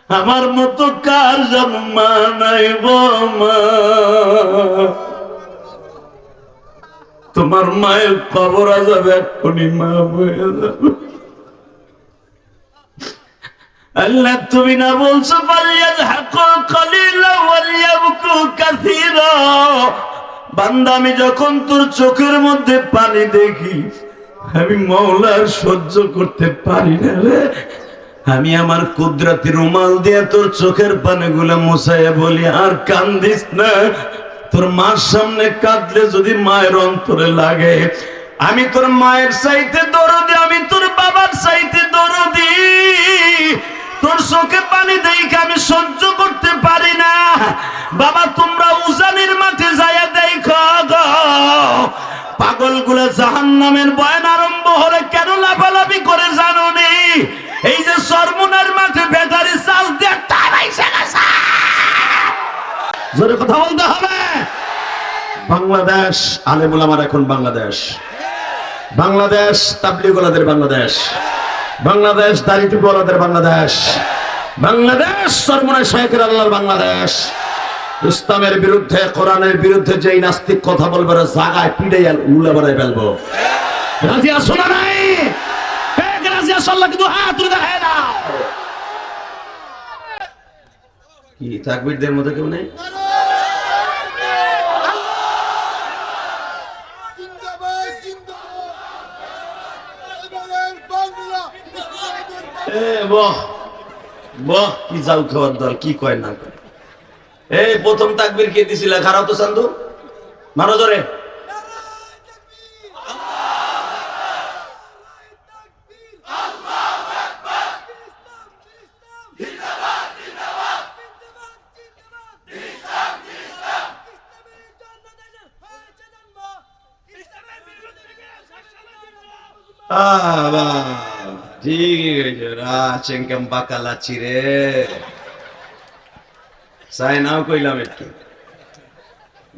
আমার মতো কার জন্মা নাই গো মা, তোমার মায়ের কবর যাবে এক্ষুনি, মা বয়ে যাবে। আল্লাহ তুমি না বলছো বান্দা, আমি যখন তোর চোখের মধ্যে পানি দেখি আমি মওলার সহ্য করতে পারি না রে। আমি আমার কুদরতি রুমাল দিয়ে তোর চোখের পানিগুলো মুছাইয়া বলি, আর কান্দিস না। তোর মার সামনে কাঁদলে যদি মায়ের অন্তরে লাগে, আমি তোর মায়ের চাইতে দরদি, আমি তোর বাবার চাইতে দরদি। তোর চোখে পানি দেখে আমি সহ্য করতে পারি না। বাবা তোমরা উজানির মাঠে যাইয়া দেখো গো, পাগলগুলো জাহান্নামের বয়ান আরম্ভ হলে কেন লাফালাফি করে জানো নি? এই যে সরমুনার মাঠে ব্যাটারি চার্জ দিয়ে টানাইছে গেছে। জোরে কথা বলতে হবে। বাংলাদেশ আলেমুল আমার এখন বাংলাদেশ, বাংলাদেশ তাবলীগওয়ালাদের বাংলাদেশ, বাংলাদেশ দাড়িটুকুওয়ালাদের বাংলাদেশ, বাংলাদেশ সরমুনা শেখের আল্লাহর বাংলাদেশ। ইসলামের বিরুদ্ধে, কোরআনের বিরুদ্ধে যেই নাস্তিক কথা বলবে জায়গায় পিড়াইয়া উল্লা বাড়াই ফেলবো। রাজি আছো না নাই? রাজি আছো? আল্লাহ কিন্তু হাত তুলে দেখায় না। কি তাকবীরদের মধ্যে কেউ নেই? কি যাও খাওয়ার দল, কি কয় না কয়। এই প্রথম তাকবীর কে দিছিল? খারাপ তো চান্দু মারো জোরে। ঠিক আছে, বাকালা চিরে চাই নাও কইলাম একটু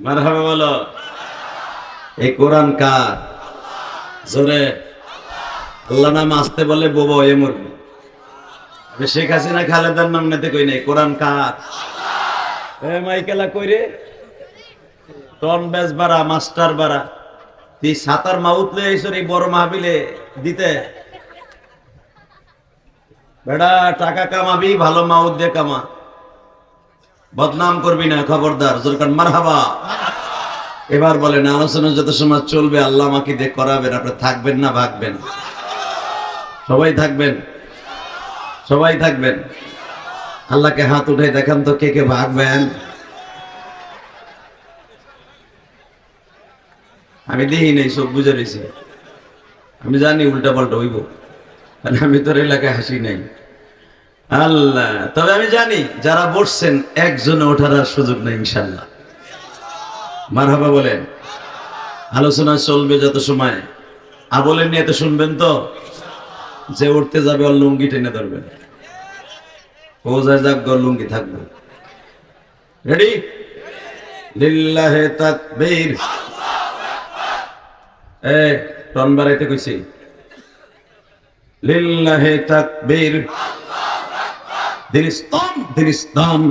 মারহাবা বলো। এই কোরআন কার? জোরে। আল্লাহ নাম আসতে বলে বোবো এ মরবি। শেখ হাসিনা খালেদার নাম নিতে কই নাই। কোরআন কার? এ মাইকেলা কইরে টন বেজ বাড়া, মাস্টার বাড়া, তুই সাতার মাউত লয়ে আইছর এই বড় মাহফিলে দিতে। বেড়া টাকা কামাবি, ভালো মাউত দিয়ে কামা, বদনাম করবি না, খবরদার। জোরকান মারহাবা। এবার বলেন আলোচনা যত সময় চলবে আল্লাহ আমাকে দিয়ে করাবেন, আপনি থাকবেন না ভাগবেন? সবাই থাকবেন, সবাই থাকবেন। আল্লাহকে হাত উঠে দেখান তো কে কে ভাগবেন। আমি দেখি নাই, সব বুঝে রয়েছি। আমি জানি উল্টা পাল্টা হইব, আমি তোর এলাকায় হাসি নাই। আল্লাহ, তবে আমি জানি যারা বসছেন একজনে ওঠার আর সুযোগ নেই ইনশাল্লাহ। মারহাবা বলেন। আলোচনা চলবে যত সময় বলেন নিয়ে তো শুনবেন তো। যে উঠতে যাবে ওর লুঙ্গি টেনে ধরবেন, ও যায় যাক লুঙ্গি থাকবে। রেডি? লিল্লাহে তাকবীর। টন বাড়াইতে কইছি। লিল্লাহে তাকবীর। দিরিস্তম দিরিস্তম।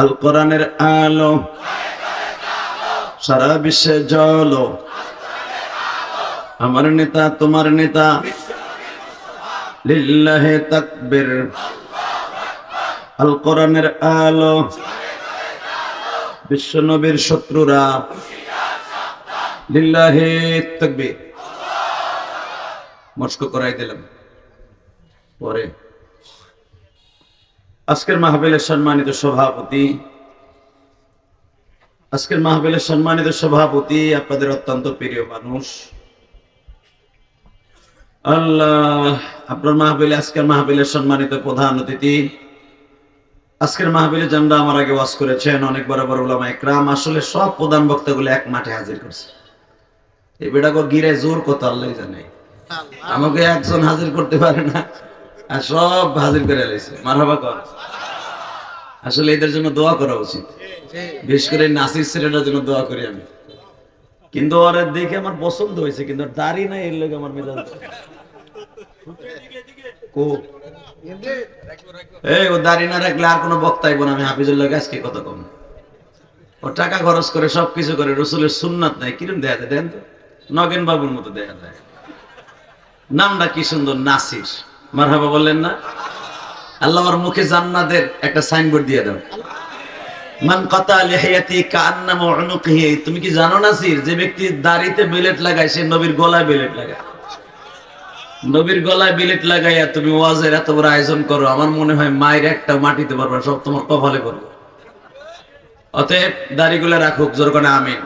আল কোরআনের আলো সারা বিশ্বে জ্বলো। আমার নেতা তোমার নেতা। লিল্লাহে তাকবীর। আল কোরআনের আলো বিশ্ব নবীর শত্রুরা। লিল্লাহে তাকবীর। মস্ক করাই দিলাম পরে। আজকের মাহফিলের সম্মানিত সভাপতি, আজকের মাহফিলের সম্মানিত সভাপতি আপনাদের অত্যন্ত প্রিয় মানুষ। আল্লাহ, আপনার মাহফিলে, আজকের মাহফিলের সম্মানিত প্রধান অতিথি, আজকের মাহফিলে যারা আমার আগে ওয়াজ করেছেন অনেক বড় বড় উলামা ইকরাম, আসলে সব প্রধান বক্তাগুলো এক মাঠে হাজির করছে। এই বেটাকে গিরে জোর কত আল্লাহ জানে। আমাকে একজন হাজির করতে পারে না, আর সব হাজির করে লাইছে। মারহাবা কর। আসলে এদের জন্য দোয়া করা উচিত, বিশেষ করে নাসির ছেলেটার জন্য দোয়া করি আমি। কিন্তু ওরা দেখে আমার পছন্দ হয়েছে, কিন্তু দাড়ি নাই, এর লোক আমার মেজাজ এই ও দাড়ি না রাখলে আর কোনো বক্তাইব না। আমি হাফিজুল্লাহ আজকে কত কম, ও টাকা খরচ করে সবকিছু করে, রসুলের সুন্নাত নাই, কিরম দেখা যায় দেন তো, নগেন বাবুর মতো দেখা যায়। নামটা কি সুন্দর, নাসির। মারহাবা বললেন না? আল্লাহ আমার মুখে জান্নাতের একটা সাইনবোর্ড দিয়ে দাও, মান কাতা লিহিয়াতি কাআন্নামা উনুকিহি। তুমি কি জানো নাসির, যে ব্যক্তি দাড়িতে বেলেট লাগায় সে নবীর গলায় বেলেট লাগায়। নবীর গলায় বেলেট লাগাইয়া তুমি ওয়াজের এত বড় আয়োজন করো, আমার মনে হয় মায়ের একটা মাটিতে পারবা, সব তোমার কপালে করবো। অতএব দাড়িগুলা রাখুক, জোর করে আমিন।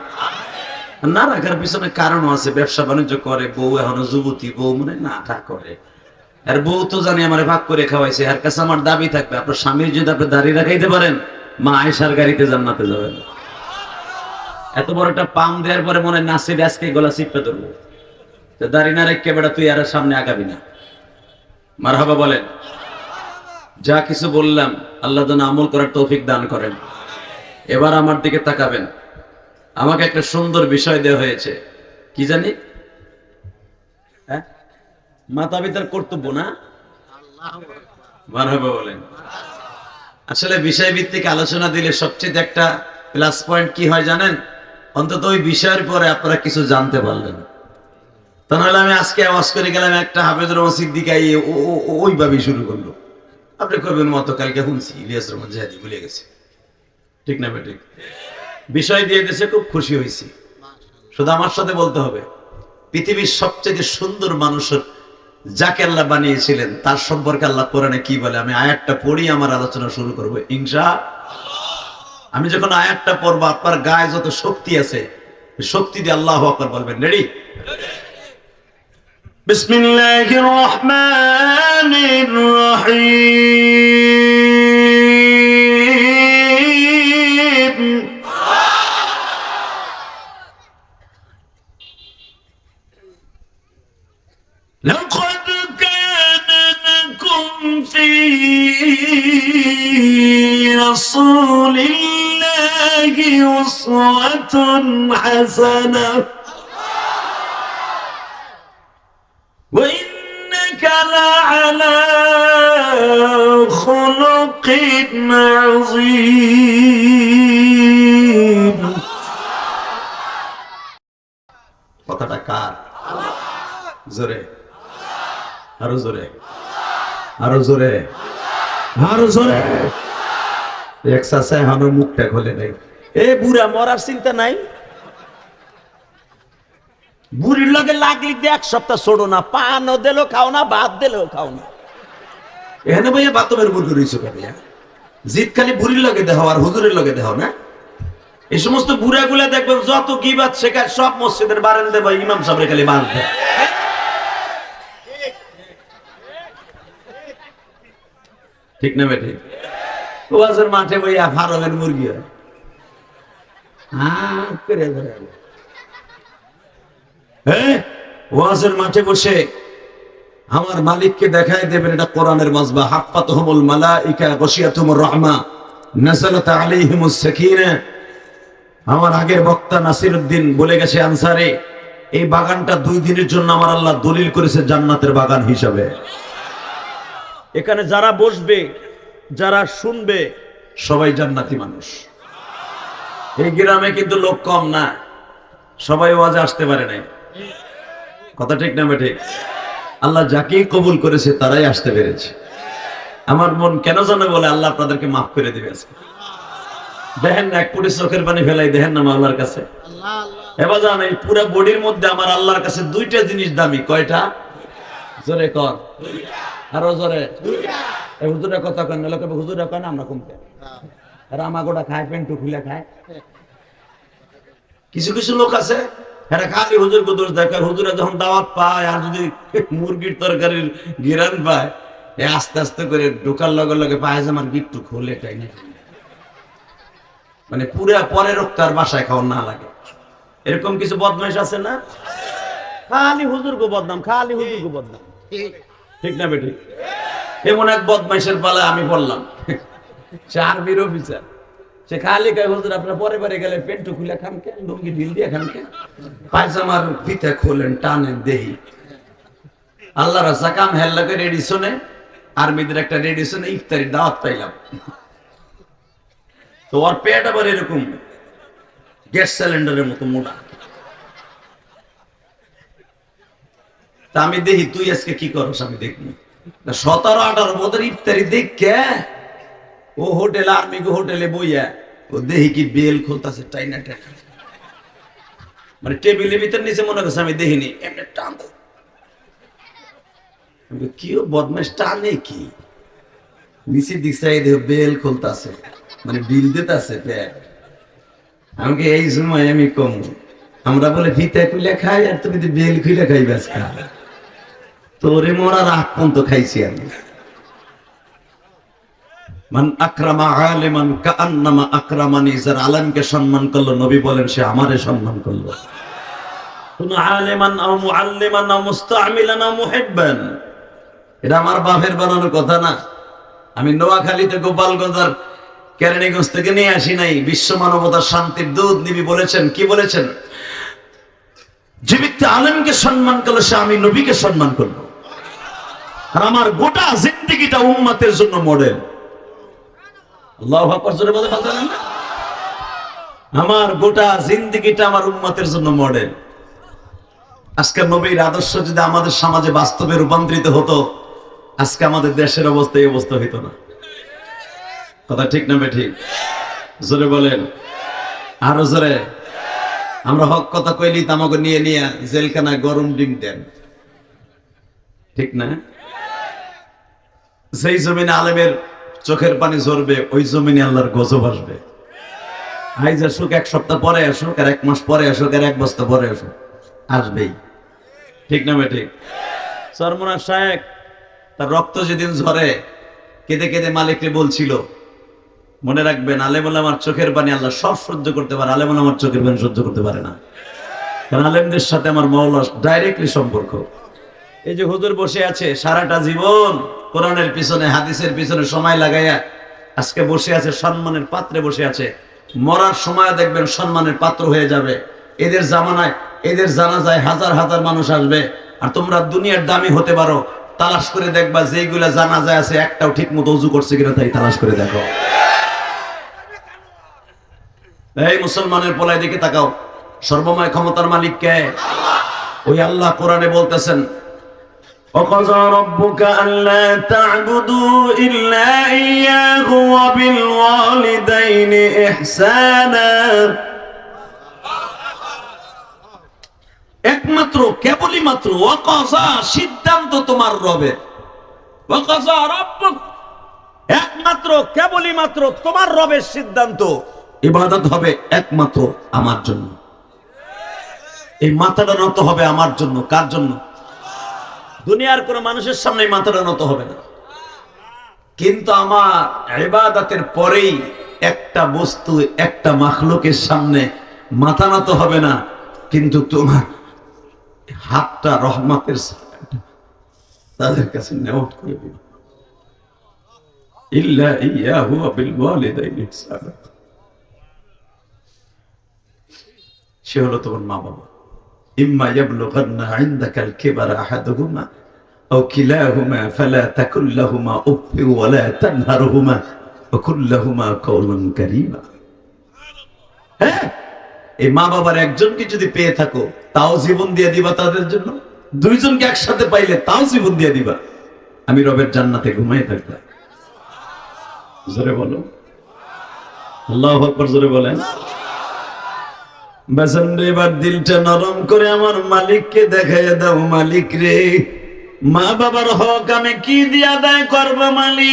না রাখার পিছনে কারণও আছে, ব্যবসা বাণিজ্য করে, বউ এখনো যুবতী, বউ মনে না ঠা করে। আর বউ তো জানি আমার ভাগ করে খাওয়াইছে, আর কাছে আমার দাবি থাকবে, আপনার স্বামীর যদি আপনি দাড়ি রাখাইতে পারেন, মা আয়েশার গাড়িতে জান্নাতে যাবেন। এত বড় একটা পাম দেওয়ার পরে মনে নাসির আজকে গলা চিপে ধরবো। দাড়ি না রেখে বেড়া তুই আর সামনে আগাবি না। মারহাবা বলেন। যা কিছু বললাম আল্লাহ যেন আমল করার তৌফিক দান করেন। এবার আমার দিকে তাকাবেন, আমাকে একটা সুন্দর বিষয় দেওয়া হয়েছে, কি জানি, হ্যাঁ, মাতা পিতার কর্তব্য না? মারহাবা বলেন। আসলে বিষয় ভিত্তিক আলোচনা দিলে সবচেয়ে একটা প্লাস পয়েন্ট কি হয় জানেন? অন্তত ওই বিষয়ের পরে আপনারা কিছু জানতে পারলেন। তা নাহলে আমি আজকে আওয়াজ করে গেলাম, একটা হাফেজুর রহমান সিদ্দিকী ওইভাবে শুরু করলো, আপনি কবেন মতো কালকে শুনছি ইলিয়াস রহমান জাহাদি ভুলে গেছে, ঠিক না বেঠিক? বিষয় দিয়ে দিয়েছে, খুব খুশি হয়েছি। শুধু আমার সাথে বলতে হবে, পৃথিবীর সবচেয়ে সুন্দর মানুষের যাকে আল্লাহ বানিয়েছিলেন তার সম্পর্কে আল্লাহ কোরআনে কি বলে, আমি আয়াতটা পড়ি আমার আলোচনা শুরু করবো ইনশাআল্লাহ। আমি যখন আয়াতটা পড়বো, আপনার গায়ে যত শক্তি আছে শক্তি দিয়ে আল্লাহু আকবার বলবেন। রেডি? বিসমিল্লাহির রহমানির রহিম। لقد كان لكم في رسول الله أسوة حسنة وإنك لعلى خلق عظيم। কথাটা কার? জোরে, আরো জোরে, আরো জোরে, আরো জোরে। এক্সারসাইজ আমার মুখটা খোলে নাই। এ বুড়া মরার চিন্তা নাই, বুড়ির লগে লাগলি এক সপ্তাহ ছোড়ো না, পানও দিলেও খাও না, ভাত দিলেও খাও না। এখানে ভাইয়া বাতবের মুরগি রয়েছে ভাইয়া, জিত খালি বুড়ির লগে দেহ আর হুজুরের লগে দেহ না। এই সমস্ত বুড়া গুলা দেখবেন যত গীবাত শেখায় সব মসজিদের বারান্দে বা ইমাম সাহেবের খালি বাঁধ দেয়। ঠিক না বেঠি? ওয়াজের মাঠে ভাইয়া ফারমের মুরগি হয়, ওয়াজের মাঠে বসে আমার মালিককে দেখায় দেবেন এটা কোরআনের মাজবা। হাফাতহুমুল মালাইকা গশিয়াতুমুর রাহমা নাযালাত আলাইহিমুস সাকিনা। আমার আগের বক্তা নাসিরউদ্দিন বলে গেছে আনসারে, এই বাগানটা 2 দিনের জন্য আমার আল্লাহ দলিল করেছে জান্নাতের বাগান হিসাবে। এখানে যারা বসবে, যারা শুনবে, সবাই জান্নাতি মানুষ। এই গ্রামে কিন্তু লোক কম না, সবাই ওয়াজে আসতে পারে নাই। কথা ঠিক না বেঠিক? আল্লাহ যাকেই কবুল করেছে তারাই আসতে পেরেছে। আমার মন কেন জানে বলে আল্লাহ আপনাদেরকে মাফ করে দিবে আজকে। দেখেন না, এক কোটি চোখের পানি ফেলাই, দেখেন না আল্লাহর কাছে। এবার জান, এই পুরো বডির মধ্যে আমার আল্লাহর কাছে 2টা জিনিস দামি। কয়টা? জোরে কর, আরো জোরে। এই হুজুরা কথা কেন লোকে হুজুরা কেন আমরা কমতে, আর আমাগোটা খায়, পেন্টু খুলে খায়। কিছু কিছু লোক আছে এরা খালি হুজুরকে দোষ দেখায়। হুজুরা যখন দাওয়াত পায় আর যদি মুরগির তরকারির গিরান পায়, এ আস্তে আস্তে করে ঢোকার লগে লগে পায়জামার গিট্টু খুলে টাইনে, মানে পুরা পরে রক্ত আর বাসায় খাওয়ার না লাগে। এরকম কিছু বদমাইশ আছে না? খালি হুজুরকে বদনাম, খালি হুজুরকে বদনাম। ঠিক না বেটি? এমন এক বদমাইশের পালা আমি বললাম, সে আর্মির অফিসার। সে খালি কয় হুজুর আপনার পরে পরে গেলে পেন্টু খুলে খান কেন, লুঙ্গি ঢিল দিয়ে খান কেন, পায়জামার ফিতে খোলেন, টানেন দেহি। আল্লাহ রাসা কাম হেল্লা করে রেডি শোনে, আর্মিদের একটা রেডিয়েশনে ইফতারি দাওয়াত পাইলাম, তো ওর পেট আবার এরকম গ্যাস সিলিন্ডারের মতো মোটা। তা আমি দেখি তুই আজকে কি করস, আমি দেখবো 17-18 বছর ইফতারি দেখে ও হোটেল আর্মি হোটেলে বইয়া ও দেখি কি বেল খুলতেছে টাইনা টাইনা, মানে টেবিলের ভিতর নিচে মনে করছে আমি দেখিনি, এমনি টান কি বদমাস টানে কি নিচে দিকছে বেল খুলতেছে, মানে বিল দিতেছে পেট। আমাকে এই সময় আমি কম, আমরা বলে ভিতা খুলে খাই আর তুমি বেল খুলে খাই ব্যাস খা, তোরে মরার আগ পর্যন্ত খাইছি আমি। মান আকরামা আলিমান কাআন্নামা আকরামানি, যার আলেমকে সম্মান করলো নবী বলেন সে আমারে সম্মান করলো। কোন আলিমান আও মুআল্লিমান আও মুস্তাআমিলান আও মুহিব্বান, এটা আমার বাপের বানানোর কথা না। আমি নোয়াখালীতে গোপালগঞ্জ আর কেরানীগঞ্জ থেকে নিয়ে আসি নাই। বিশ্ব মানবতার শান্তির দূত নবী বলেছেন, কি বলেছেন? যে ব্যক্তি আলেমকে সম্মান করলো সে আমি নবীকে সম্মান করলো। আর আমার গোটা জিন্দেগিটা উম্মতের জন্য মডেল। আল্লাহু আকবার জোরে বলে বলেন না, আমার গোটা জিন্দেগিটা আমার উম্মতের জন্য মডেল। আজকে নবীর আদর্শ যদি আমাদের সমাজে বাস্তবে রূপান্তরিত হতো, আজকে আমাদের দেশের অবস্থা এই অবস্থা হইতো না। কথা ঠিক না বেঠিক? জোরে বলেন, আরো জোরে। আমরা হক কথা কইলি আমাকে নিয়ে নিয়ে জেলখানায় গরম ডিম দেন, ঠিক না? সেই জমিনে আলেমের চোখের পানি ঝরবে, ওই জমিনে আল্লাহর গজব আসবে। আইজ আসুক, এক সপ্তাহ পরে আসুক, আর 1 মাস পরে আসুক, আর 1 বছর পরে আসুক, আসবেই, ঠিক না বেঠিক? সরমুনা শায়েখ তার রক্ত যেদিন ঝরে কেঁদে কেঁদে মালিককে বলছিল, মনে রাখবেন আলেম ওলামার চোখের পানি আল্লাহ সব সহ্য করতে পারে, আলেম ওলামার চোখের পানি সহ্য করতে পারে না। কারণ আলেমদের সাথে আমার মাওলার ডাইরেক্টলি সম্পর্ক। এই যে হুজুর বসে আছে সারাটা জীবন কোরআনের পিছনে হাদিসের পিছনে সময় লাগাইয়া আজকে বসে আছে, সম্মানের পাত্রে বসে আছে। মরার সময় দেখবেন সম্মানের পাত্র হয়ে যাবে। এদের জামানায় এদের জানাজায় হাজার হাজার মানুষ আসবে, আর তোমরা দুনিয়ার দামি হতে পারো, তালাশ করে দেখবা যেইগুলা জানাজায় আছে একটাও ঠিক মতো ওযু করছে কিনা তাই তালাশ করে দেখো। এই মুসলমানের পোলায় দিকে তাকাও, সর্বময় ক্ষমতার মালিক কে? ওই আল্লাহ কোরআনে বলতেছেন, وَقَضَىٰ رَبُّكَ أَلَّا تَعْبُدُوا إِلَّا إِيَّاهُ وَبِالْوَالِدَيْنِ إِحْسَانًا। একমাত্র কেবলই মাত্র ওয়াকাযা, সিদ্ধান্ত তোমার রবের। ওয়াকাযা রাব্বুক, একমাত্র কেবলই মাত্র তোমার রবের সিদ্ধান্ত, ইবাদত হবে একমাত্র আমার জন্য। এই মাথাটা নত হবে আমার জন্য। কার জন্য? দুনিয়ার কোন মানুষের সামনে মাথাটা নত হবে না। কিন্তু আমার ইবাদতের পরেই একটা বস্তু একটা মাখলুকের সামনে মাথা নত হবে না, কিন্তু তোমার হাতটা রহমতের তাদের কাছে নেওয়াত করে দিবে। ইল্লা ইয়াহু ওয়া বিল ওয়ালিদাইনি ইহসানা, সে হলো তোমার মা বাবা। ইম্মা ইয়াবলুগান্না ইনদাকাল কিবারা আহাদুহুমা আও কিলাহুমা ফালা তাকুল লাহুমা উফফিন ওয়া লা তানহারহুমা ওয়া কুল লাহুমা কাওলান কারীমা। হ্যাঁ, এই মা বাবার একজনকে যদি পেয়ে থাকো তাও জীবন দিয়ে দিবা তাদের জন্য, দুইজনকে একসাথে পাইলে তাও জীবন দিয়ে দিবা। আমি রবের জান্নাতে ঘুমাই থাকবা। জোরে বলো আল্লাহু আকবার, জোরে বলেন। বাজান রে, এবার দিলটা নরম করে আমার মালিককে দেখাইয়া দাও। মালিক রে, মা বাবার হক আমি কি দিয়া আদায় করবো মালিক?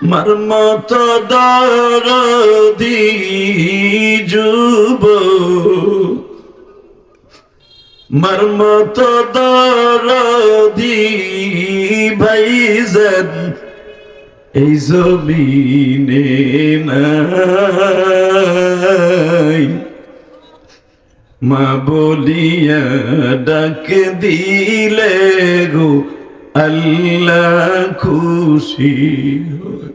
মার মতো দরদি যুবক, মার মতো দরদি ভাইজান এই জমিনে নাই। মা বলিয়া ডাক দিলে গো আল্লাহ খুশি হয়,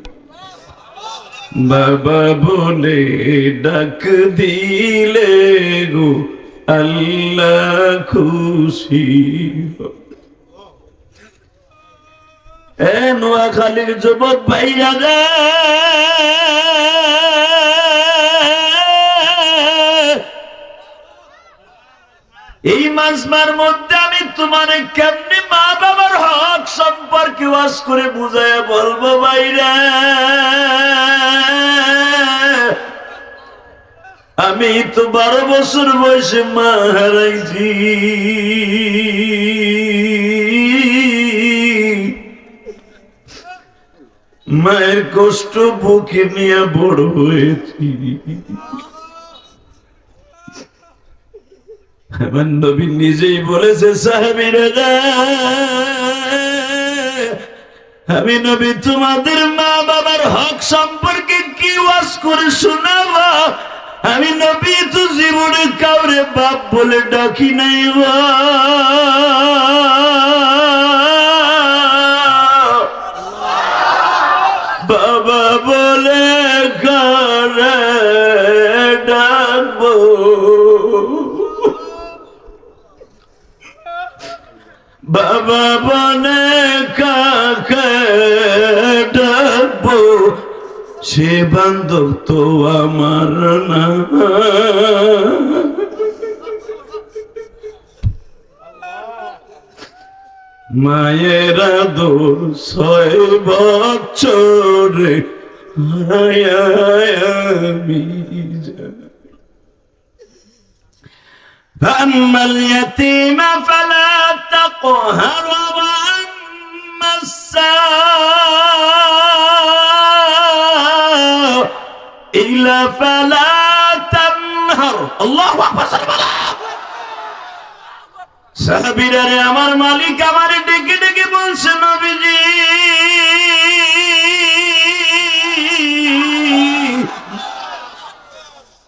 বাবা বলে ডাক দিলে গো আল্লাহ খুশি হবে। এ নোয়াখালীর যুবক ভাইরা রে, এই মাজমার মধ্যে আমি তোমারে কেমনে মা বাবার হক সম্পর্কে ওয়াজ করে বুঝায় বলবো ভাইরা। আমি তো 12 বছর বয়সে মা হারাইছি। মায়ের কষ্ট বুকে নিয়ে বড় হয়েছি। আমার নবী নিজেই বলেছে, সাহাবীরা আমি নবী তোমাদের মা বাবার হক সম্পর্কে কি ওয়াজ করে শোনাবো? আমি নবী তো জীবনে কাউরে বাপ বলে ডাকি নাই। বাবা বলে কারে ডাকবো? বাবা বলে কাকে ডাকবো? সে বান্ধব তো আমার না। মায়ের আদর 6 বছরে আমি فأما اليتيم فلا تقهر وأما السائل فلا تنهر। الله أكبر। সাহাবীরা রে, আমার মালিক আমারে ডেকে ডেকে বলছে, নবীজি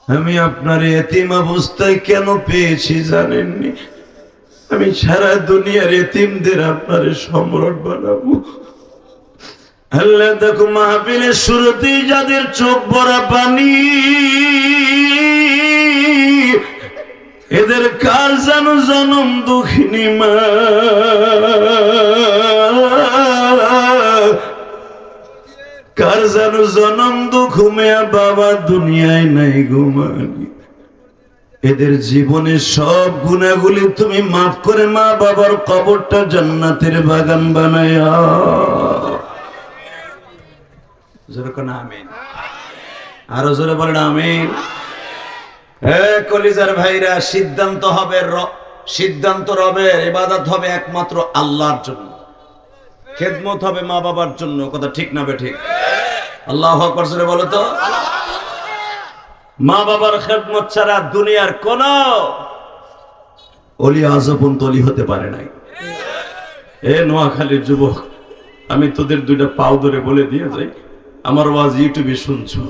আমি আপনার এতিম অবস্থায় কেন পেয়েছি জানেননি? আমি সারা দুনিয়ার এতিমদের আপনার সম্রাট বানাবো। আল্লাহ দেখো, মাহফিলের শুরুতেই যাদের চোখ ভরা পানি, এদের কার যেন জনম দুঃখিনী মা। কার যেন জনম দুঃখ মেয়া বাবা দুনিয়ায় নাই ঘুমানি। এদের জীবনের সব গুনাহগুলি তুমি মাফ করে মা বাবার কবরটা জান্নাতের বাগান বানায়া। জোরে কোন আমিন। আরো জোরে বলেন আমিন। হে কলিজার ভাইরা, সিদ্ধান্ত রবের, ইবাদত হবে একমাত্র আল্লাহর জন্য, খেদমত হবে মা বাবার জন্য। কথা ঠিক না বে ঠিক? আল্লাহু আকবার জোরে বলো তো। মা বাবার খেদমত ছাড়া দুনিয়ার কোন অলি আজম তলি হতে পারে নাই। এ নোয়াখালীর যুবক, আমি তোদের 2টা পাও ধরে বলে দিয়ে যাই, আমার ওয়াজ ইউটিউবে শুনছো,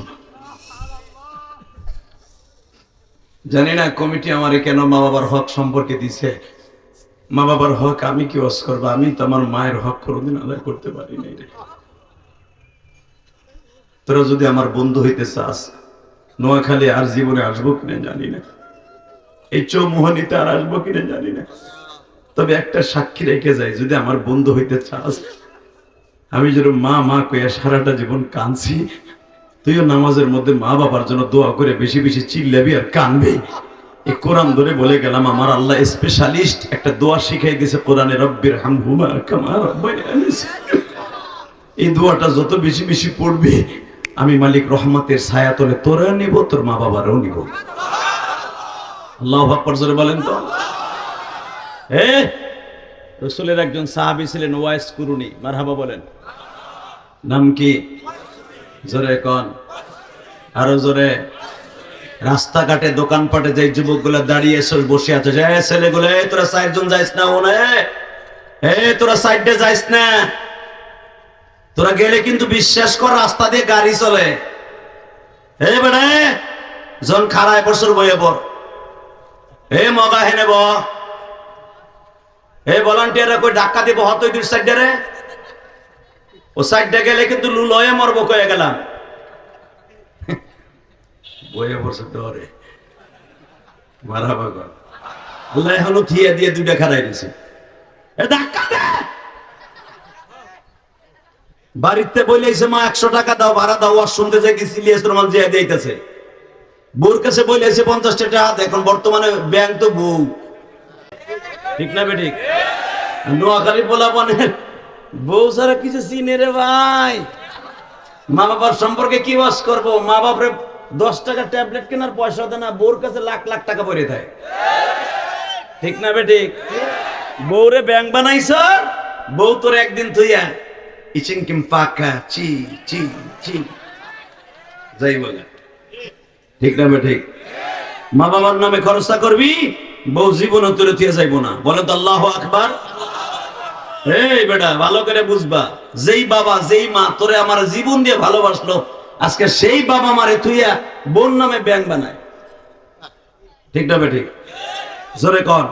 জানি না কমিটি আমারে কেন মা বাবার হক সম্পর্কে দিছে। মা বাবার হক আমি কি ওয়াজ করবো? আমি তো আমার মায়ের হক কোনোদিন আদায় করতে পারি নাই রে। তোরা যদি আমার বন্ধু হইতে চাস, নোয়াখালী আর জীবনে আসবো কিনা জানি না, এই চৌমোহনীতে আর আসবো কিনা জানি না, তবে একটা সাক্ষী রেখে যাই, যদি আমার বন্ধু হইতে চাস, আমি যেরকম মা মা কইয়া সারাটা জীবন কাঁদছি, তুইও নামাজের মধ্যে মা বাবার জন্য দোয়া করে বেশি বেশি চিল্লাবি আর কানবি। এই কোরআন ধরে বলে গেলাম, আমার আল্লাহ স্পেশালিস্ট একটা দোয়া শিখাই দিয়েছে কোরআনে, রব্বির হামহুমা কামা রাব্বায়ানি সগীরা। এই দোয়াটা যত বেশি বেশি পড়বি, আমি মালিক রহমতের ছায়া তলে তোরা নিব, তোর মা বাবারও নিব। আল্লাহু আকবার জোরে বলেন তো। রাসূলের একজন সাহাবী ছিলেন ওয়াইস কুরুনি, মারহাবা বলেন। নাম কি? জোরে কোন, আরো জোরে। রাস্তাঘাটে দোকানপাটে যে যুবকগুলো দাঁড়িয়ে বসে আছে, যে ছেলেগুলো, তোরা সাইডজন যাইস না, ওনে তোরা সাইডে যাইস না, তোরা গেলে কিন্তু বিশ্বাস কর রাস্তা দিয়ে গাড়ি চলে। বেড়ে জন খারায় বছর বইয়ে বর, মগা হেনে ব, ভলান্টিয়াররা কই ধাক্কা দিব হতই 2 সাইডে রে, ও সাইডে গেলে কিন্তু লয়ে মরবো কয়ে গেলাম। বইয়ে বসে ডরে মারা বাগন। আল্লাহ এখনো থিয়া দিয়ে দুইটা খাড়াই দিছে, এ ধাক্কা দে। বাড়িতে বলেছে মা 100 টাকা দাও, ভাড়া দাও, আর শুনতে যাই কি সিলিয়াস রমাল জিয়া দিতেছে। বউর কাছে বলেছে 50 টাকা। এখন বর্তমানে ব্যাংক তো বউ, ঠিক না বেঠিক? নোয়াখালী বলা মানে বউ ছাড়া কিছু চিনে রে ভাই। মা বাবার সম্পর্কে কি বাস করবো? মা বাপরে 10 টাকা ট্যাবলেট কেনার পয়সা দেয় না, বউর কাছে লাখ লাখ টাকা পড়ে থাকে, ঠিক না বেঠিক? বউরে ব্যাংক বানাইছ, বউ তোর একদিন তুইয়া ইচিং কিম পাকা চি চি চি যাই বলে, ঠিক না বেঠিক? মা বাবার নামে খরচা করবি, বউ জীবন তুলে তুই যাইব না। বলে তো আল্লাহু আকবার। এই বেটা ভালো করে বুঝবা, যেই বাবা যেই মা তোরে আমার জীবন দিয়ে ভালোবাসলো, আজকে সেই বাবা মারে তুইয়া বোন নামে ব্যাংক বানায়, ঠিক না বেঠিক? জোরে কর।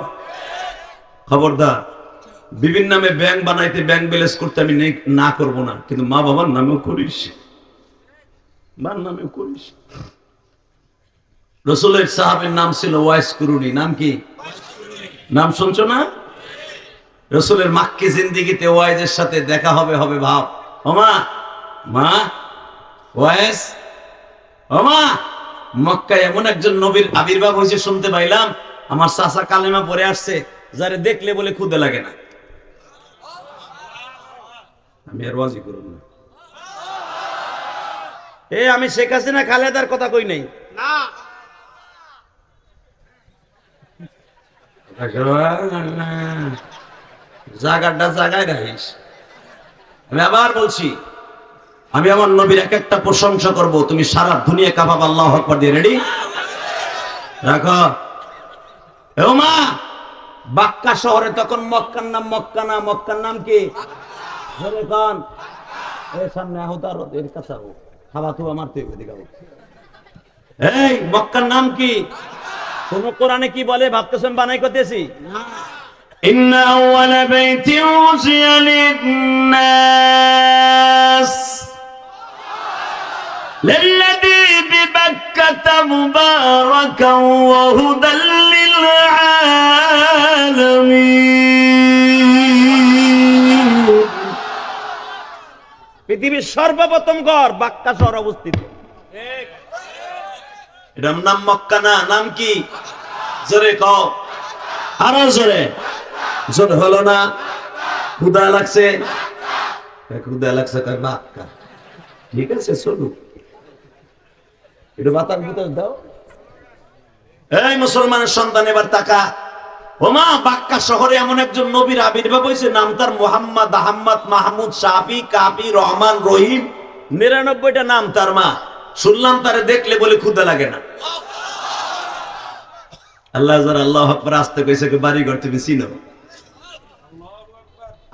খবরদার, বিভিন্ন নামে ব্যাংক বানাইতে, ব্যাংক ব্যালেন্স করতে আমি না করব না, কিন্তু মা বাবার নামেও করিস, মার নামেও করিস। রাসূলের সাহাবীর নাম ছিল ওয়াইস কুরুনি। নাম কি? নাম শুনছো না? রাসূলের মাক্কি জিন্দেগিতে ওয়াইজের সাথে দেখা হবে হবে ভাব। ওমা মা ওয়াইস, ওমা মক্কায় এমন একজন নবীর আবির্ভাব হয়েছে শুনতে পাইলাম, আমার চাচা কালেমা পড়ে আসছে, যারে দেখলে বলে ক্ষুদে লাগে না। আমি আর ওয়াজি করব না। আমি শেখ হাসিনা খালেদার কথা কই নাই না। জায়গাটা জায়গায় রাখিস। আমি আবার বলছি, আমি আমার নবীর এক একটা প্রশংসা করব, তুমি সারা দুনিয়া কাঁপাবে আল্লাহু আকবার দিয়ে। রেডি রাখো। ও মা, বাক্কা শহরে তখন মক্কার নাম মক্কা না, মক্কার নাম কি? জোরে কোন। এই সামনে আহতার এর কাছে আও, খাওয়া তুয়া মারতে হবে দিগাও। এই মক্কার নাম কি? কোন কোরআনে কি বলে ভাবতেছেন বানাই করতেছি? ইন্না আউয়ালা বাইতিন উযিয়া লিন-নাস লাল্লাযী বিবাক্কাতা মুবারাকান ওয়া হুদাল লিল-আলামিন। পৃথিবীর সর্বপ্রথম ঘর বাক্কা শহর অবস্থিত। এটার নাম মক্কা না, নাম কি? জোরে কও, আরো জোরে। জোরে হলো না? ক্ষুধা লাগছে, ক্ষুধা লাগছে কয় বাক্কা। ঠিক আছে চলো, একটু বাতার ভিতর দাও। এই মুসলমানের সন্তান এবার তাকা। ওমা, বাক্কা শহরে এমন একজন নবীর আবির্ভাব হয়েছে, নাম তার মুহাম্মদ, আহমদ, মাহমুদ, শাফি, কাফি, রহমান, রহিম, 99টা নাম তার। মা শুনলাম তারে দেখলে বলে ক্ষুধা লাগে না। আল্লাহ আল্লাহু আকবার আসতে কইছে বাড়ি ঘর তুমি চিনো।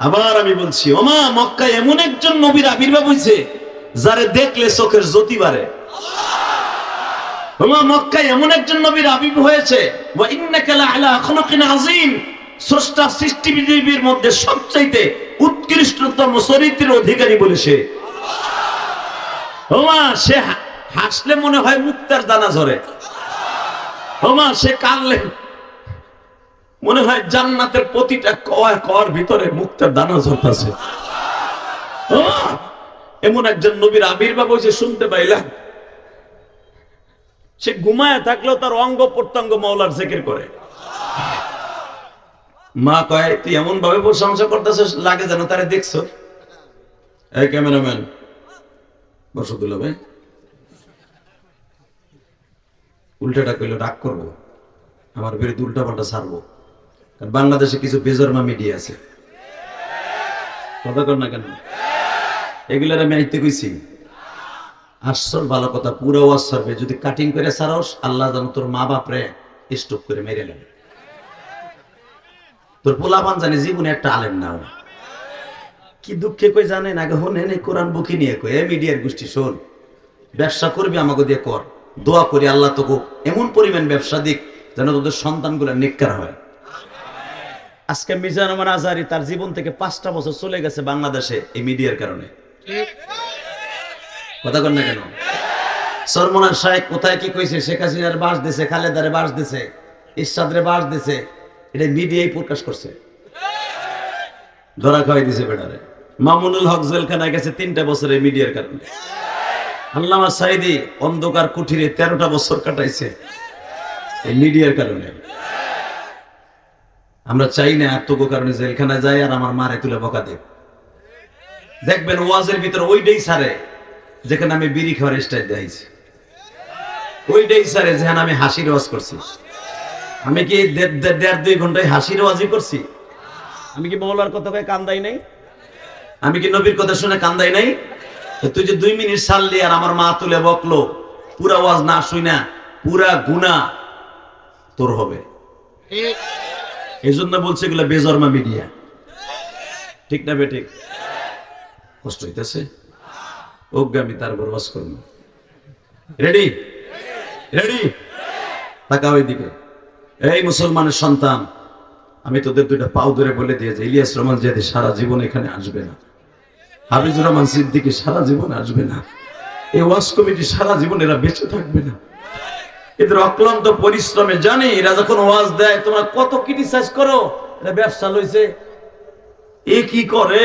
আবার আমি বলছি, ওমা মক্কায় এমন একজন নবীর আবির্ভাব হয়েছে, যারে দেখলে চোখের জ্যোতি বাড়ে। ওমা মক্কায় এমন একজন নবীর আবির্ভাব হয়েছে, ওয়া ইন্নাকা লাআলা খুলুকিন আযীম, স্রষ্টা সৃষ্টি পৃথিবীর মধ্যে সবচাইতে উৎকৃষ্টতম চরিত্রের অধিকারী বলে সে। ওমা সে হাসলে মনে হয় মুক্তার দানা ঝরে। ওমা সে কাঁদলে মনে হয় জান্নাতের প্রতিটা কর ভিতরে মুক্তার দানা ঝরতেছে। এমন একজন নবীর আবির্ভাব হয়েছে শুনতে পাইলাম। সে ঘুমায় থাকলেও তার অঙ্গ প্রত্যঙ্গ মাওলার জিকির করে। মা কয় তুই এমন ভাবে প্রশংসা করতেছিস, লাগে যেন তারে দেখছো। এই ক্যামেরাম্যান বসদুল্লাহ ভাই, উল্টাটা কইলে রাগ করবো, আমার বিরুদ্ধে উল্টা পাল্টা ছাড়বো। কারণ বাংলাদেশে কিছু বেজরমা মিডিয়া আছে, কথা কর না কেন? এগুলার আমি আইতে কইছি, আসল ভালো কথা পুরো ওয়াজ সারবে, যদি কাটিং করে ছাড়স আল্লাহ যেন তোর মা বাপরে স্টপ করে মেরে নেন। তোর পোলাপান জানি জীবনে একটা আলেম না। কি দুঃখে কই জানেন, আগে হনেন এই কোরআন বুকি নিয়ে কই, এ মিডিয়ার গোষ্ঠী শোন, ব্যবসা করবি আমাকে দিয়ে কর, দোয়া করি আল্লাহ তোকে এমন পরিমাণ ব্যবসা দিক যেন তোদের সন্তানগুলো নেককার হয়। আজকে মিজানুর রহমান আজহারী তার জীবন থেকে 5টা বছর চলে গেছে বাংলাদেশে এই মিডিয়ার কারণে। কথা কর না কেন? সরমনার শাহেক কোথায় কি কইছে, শেখ হাসিনার বাস দিছে, খালেদারে বাস দিছে, ইরশাদরে বাস দিছে, এটা মিডিয়ায় প্রকাশ করছে, ধরা খাওয়াই দিছে বেটারে। মামুনুল হক জেলখানায় গেছে 3টা বছরে মিডিয়ার কারণে। আল্লামা সাইদি অন্ধকার কুঠিরে 13টা বছর কাটাইছে এই মিডিয়ার কারণে। আমরা চাই না আত্মগো কারণে জেলখানায় যায় আর আমার মারে তুলে বকা দেব। দেখবেন ওয়াজের ভিতরে ওইটাই সারে যেখানে আমি বিড়ি খাওয়ার স্টাইল দেখাইছি, ওইটাই সারে যেখানে আমি হাসির ওয়াজ করছি। আমি কি 1.5-2 ঘন্টায় হাসির ওয়াজই করছি? আমি কি মৌলার কথা কয়ে কান্দাই নাই? আমি কি নবীর কথা শুনে কান্দাই নাই? তুই যে 2 মিনিট সারলি আর আমার মা তুলে বকলো, পুরা ওয়াজ না শুই না, পুরা গুনাহ তোর হবে। এই জন্য বলছে এগুলো বেজরমা মিডিয়া, ঠিক না বেঠিক? কষ্ট হইতেছে আমি তারপর ওয়াজ করব। রেডি রেডি, তাকাও এইদিকে। এই মুসলমানের সন্তান, আমি তোদের 2টা পাও ধরে বলে দিয়েছি, ইলিয়াস রহমান জিয়াদি সারা জীবন এখানে আসবে না, হাফিজুর রহমান সিদ্দিকী সারা জীবন আসবে না, এই ওয়াজ কমিটি সারা জীবন এরা বেঁচে থাকবে না। এদের অক্লান্ত পরিশ্রমে জানি এরা যখন ওয়াজ দেয় তোমরা কত ক্রিটিসাইজ করো, এটা ব্যবসা লইছে, এ কি করে,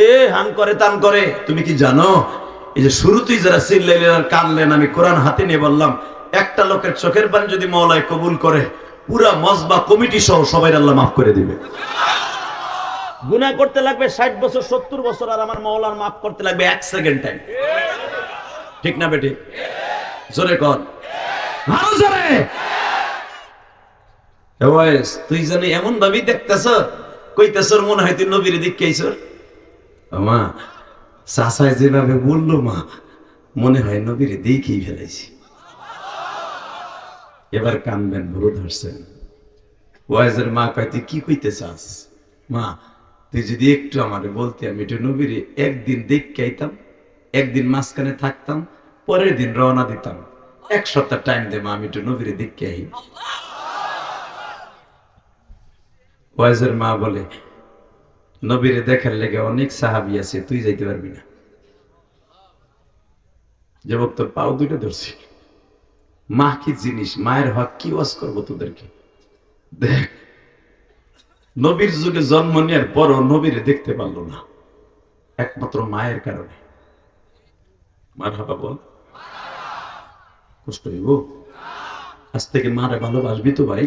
এ হান করে তান করে। তুমি কি জানো এই যে শুরুতেই যারা চিল্লাইলেন আর কানলেন, আমি কোরআন হাতে নিয়ে বললাম একটা লোকের চোখের পানি যদি মাওলায় কবুল করে, পুরা মজবা কমিটি সহ সবাই আল্লাহ মাফ করে দিবে। গুনাহ করতে লাগবে 60 বছর 70 বছর, আর আমার মাওলার মাফ করতে লাগবে 1 সেকেন্ড টাইম, ঠিক না বেটি? জোরে কর, আরো জোরে। তুই জানি এমন ভাবি দেখতেছ, কইতেছ মনে হয় তুই নবীর দিক কেইছ। মা চাচায় যেভাবে বললো, মা মনে হয় নবীর দিকেই ফেলাইছি। এবার কানবেন, ভুরু ধরছেন। ওয়াইজের মা কয় তুই কি কইতে চাস? মা তুই যদি একটু আমারে বলতে, আমি একটু নবীর একদিন দেখতে আইতাম, একদিন মাঝখানে থাকতাম, পরের দিন রওনা দিতাম, 1 সপ্তাহ টাইম দে মা, আমি একটু নবীর দেখতে আই। ওয়াইজের মা বলে নবীরে দেখার লেগে অনেক সাহাবী আছে, তুই যাইতে পারবি না। যুবক তোর পাও 2টা ধরছি, মা কি জিনিস, মায়ের হক কি ওয়াজ করবো তোদেরকে। দেখ নবীর যুগে জন্ম নেওয়ার পরও নবীরে দেখতে পারলো না, একমাত্র মায়ের কারণে। মারহাবা বল, কষ্ট হইব? আজ থেকে মারে ভালোবাসবি তো ভাই?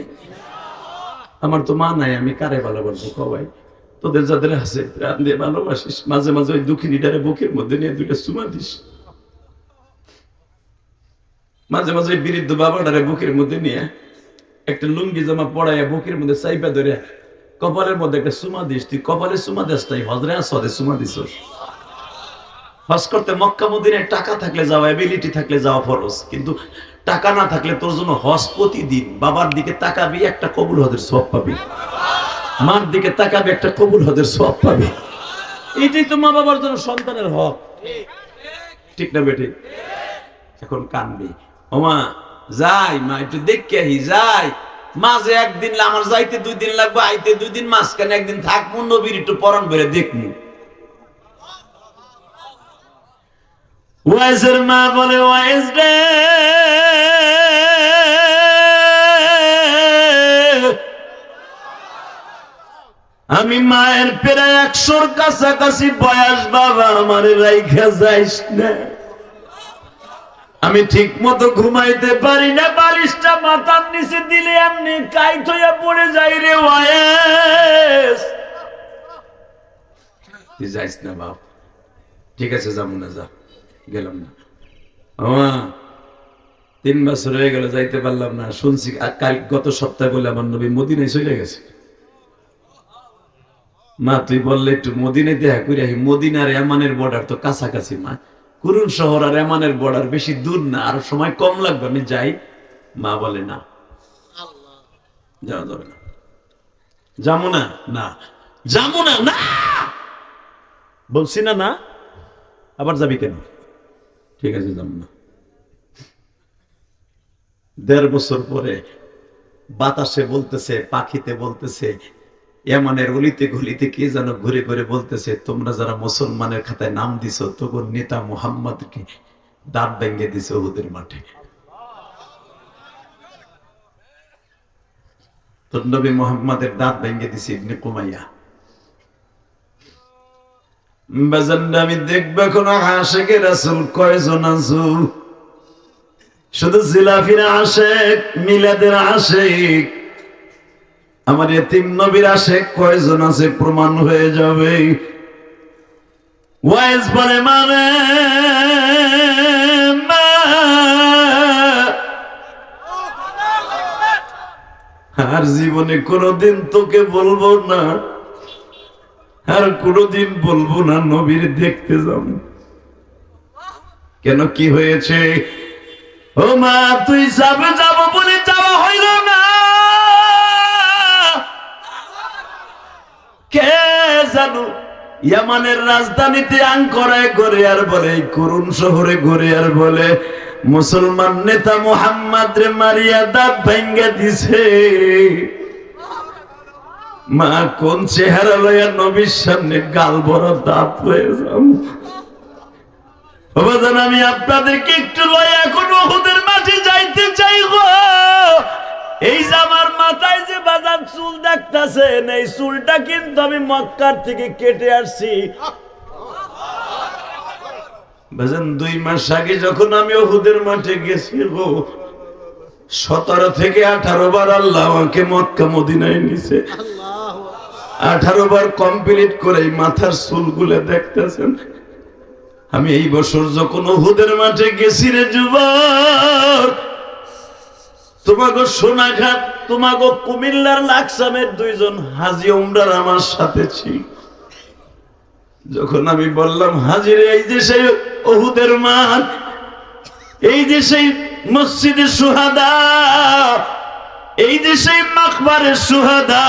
আমার তো মা নাই, আমি কারে ভালোবাসবো ক ভাই? তোদের যাদের আছে প্রাণ দিয়ে ভালোবাসিস, মাঝে মাঝে ওই দুঃখিনীটারে বুকের মধ্যে নিয়ে 2টা চুমা দিস, মাঝে মাঝে ওই বৃদ্ধ বাবাটারে বুকের মধ্যে নিয়ে একটা লুঙ্গি জামা পড়াইয়া বুকের মধ্যে চাইপা ধরে কপালের মধ্যে একটা চুমা দিস। তুই কপালে চুমা দিস তাই হজরে আসরে চুমা দিস। হজ করতে মক্কা মদিনায় টাকা থাকলে যাওয়া, এবিলিটি থাকলে যাওয়া ফরজ, কিন্তু টাকা না থাকলে তোর জন্য হজ প্রতিদিন। বাবার দিকে তাকাবি, একটা কবুল হজের সওয়াব পাবি, মার দিকে তাকাবি, একটা কবুল হজের সওয়াব পাবি। এটাই তো মা বাবার জন্য সন্তানের হক, ঠিক না বেটি? এখন কানবি, ওমা যাই মা একটু দেখে আহি, যাই মাঝে একদিন, আমার যাইতে 2 দিন লাগবে, আইতে 2 দিন, মাঝখানে একদিন থাকবো, নবীর একটু পরাণ ভরে দেখবো। ওয়াইজের মা বলে, ওয়াইজ রে আমি মায়ের প্রায় 100-র কাছাকাছি বয়স, বাবা আমারে রাইখা যাইস না, আমি ঠিক মতো ঘুমাইতে পারি না, বালিশটা মাথার নিচে দিলে এমনি কাইট হইয়া পড়ে যাই রে ওয়াইজ। তুই যাইস না বাপ, ঠিক আছে যাবো না, যা, গেলাম না। 3 বছর হয়ে গেল যাইতে পারলাম না। শুনছি কাল গত সপ্তাহে বলে আমার নবী মদিনায় চলে গেছে। মা তুই বললে একটু মদিনায় দেখা করে আহি, মদিনার এমানের বর্ডার তো কাছাকাছি মা, কুরুন শহর আর এমানের বর্ডার বেশি দূর না, আর সময় কম লাগবে, আমি যাই। মা বলে না, যাওয়া যাবে না, যাবো না, না যাবো না, না বলছি না, না আবার যাবি কেন? ঠিক আছে যাবো না। 1.5 বছর পরে বাতাসে বলতেছে, পাখিতে বলতেছে, এমনের অলিতে গলিতে কে যেন ঘুরে ঘুরে বলতেছে, তোমরা যারা মুসলমানের খাতায় নাম দিছো, তখন নেতা মুহাম্মদকে দাঁত ভেঙে দিছে উহুদের মাঠে। তোর নবী মুহাম্মাদের দাঁত ভেঙে দিছে ইবনে কুমাইয়া। বাজানটা আমি দেখবে কোন আশিকে রাসূল কয়জন আছো? শুধু জিলাফির আশিক, মিলাদের আশিক, আমার এতিম নবীর আশিক কয়জন আছে প্রমাণ হয়ে যাবে। ওয়াইজ বলে মানে আর জীবনে কোনদিন তোকে বলবো না, আর কোনদিন বলবো না নবীর দেখতে যাব। কেন, কি হয়েছে? ও মা, তুই যাবে যাব বলে যাওয়া হইল না। কে জানো ইয়ামানের রাজধানীতে আঙ্করায় ঘুরে আর বলে, করুণ শহরে ঘুরে আর বলে, মুসলমান নেতা মুহাম্মদ রে মারিয়া দাঁত ভেঙ্গে দিছে। মা কোন চেহারা লইয়া নবীর সামনে গাল বড় দাঁত হয়ে যাব? বাবাজান, আমি আপনাদেরকে একটু লইয়া এখন উহুদের মাঠে যাইতে চাই গো। এই যে আমার মাথায় যে বাজার চুল দেখতেছেন, এই চুলটা কিন্তু আমি মক্কার থেকে কেটে আসছি। বাজান, 2 মাস আগে যখন আমি উহুদের মাঠে গেছি গো, 17 থেকে 18 বার আল্লাহ আমাকে মক্কা মদিনায় নিছে। 18 বার কমপ্লিট করে মাথার চুলগুলো দেখতেছেন। আমি এই বছর যখন উহুদের মাঠে গেছি রে যুবক, তোমাগো সোনাঘাট, তোমাগো কুমিল্লার লাকসামের 2 জন হাজী উমরার আমার সাথে ছিল। যখন আমি বললাম, হাজির এই যে সেই উহুদের মাঠ, এই যে সেই মসজিদে শুহাদা, এই যে সেই মাকবারে শুহাদা,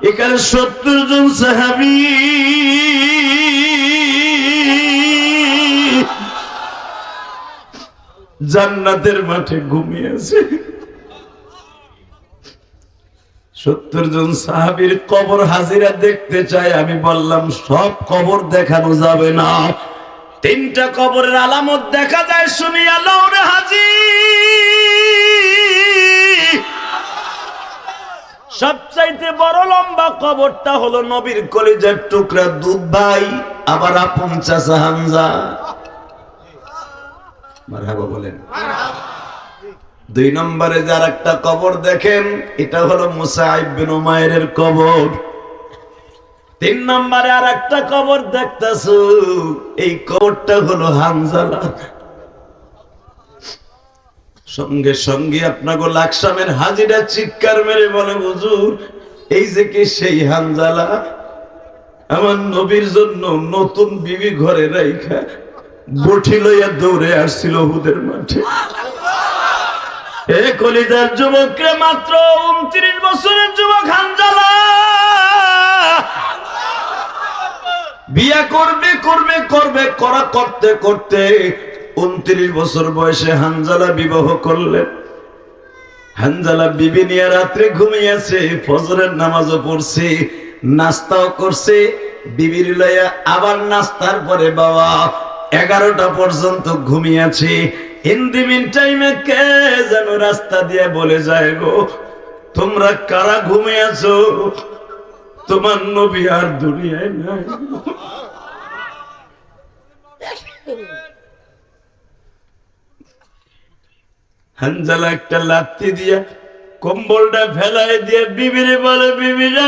এখানে 70 জন সাহাবী জান্নাতের মাঠে ঘুমিয়ে আছে। 70 জন সাহাবীর কবর হাজিরা দেখতে চাই। আমি বললাম, সব কবর দেখানো যাবে না, 3টা কবরের আলামত দেখা যায়, শুনি আল্লাহর হাজি। সবচাইতে বড় লম্বা কবরটা হলো নবীর কলিজার টুকরা দুধ ভাই, আবার আপন চাচা হামজা। মারহাবা বলেন। 2 নম্বরে যার একটা কবর দেখেন, এটা হলো মুসাইব বিন উমাইরের কবর। 3 নম্বরে আর একটা কবর দেখতেছো, এই কবরটা হলো হানজালা। সঙ্গে সঙ্গে আপনাকে লাকসামের হাজিরা চিৎকার মেরে বলে, হুজুর এই যে কি সেই হানজালা? আমার নবীর জন্য নতুন বিবি ঘরে রাইখা বটি লইয়া দৌড়ে আসছিল উহুদের মাঠে। এ কলিজার যুবকরে, মাত্র 29 বছরের যুবক হানজালা বিয়া করবে করবে করবে করা করতে করতে 29 বছর বয়সে হানজালা বিবাহ করলেন। হানজালা বিবি নিয়ে রাত্রে ঘুমিয়েছে, ফজরের নামাজও পড়ছে, নাস্তাও করছে বিবির লইয়া, আবার নাস্তার পরে বাবা 11টা পর্যন্ত ঘুমিয়েছে। ইন দি মিন টাইমে কে যেন রাস্তা দিয়ে বলে যায়, গো তোমরা কারা ঘুমিয়েছো? তোমার নবী আর দুনিয়ায় নাই। হানজালা একটা লাথি দিয়া কম্বলটা ফেলাই দিয়ে বিবিরে বলে, বিবিরা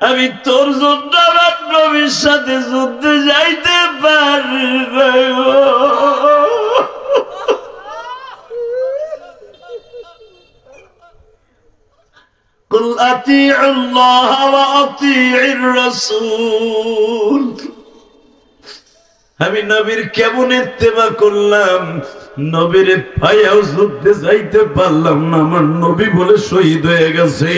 আমি তোর জন্য আমার নবীর সাথে যুদ্ধে যাইতে পারি না। কুল আতিউল্লাহ ওয়া আতিউর রাসূল। আমি নবীর কেমন ইত্তেবা করলাম, নবীর পায়াও যুদ্ধে যাইতে পারলাম না, আমার নবী বলে শহীদ হয়ে গেছে।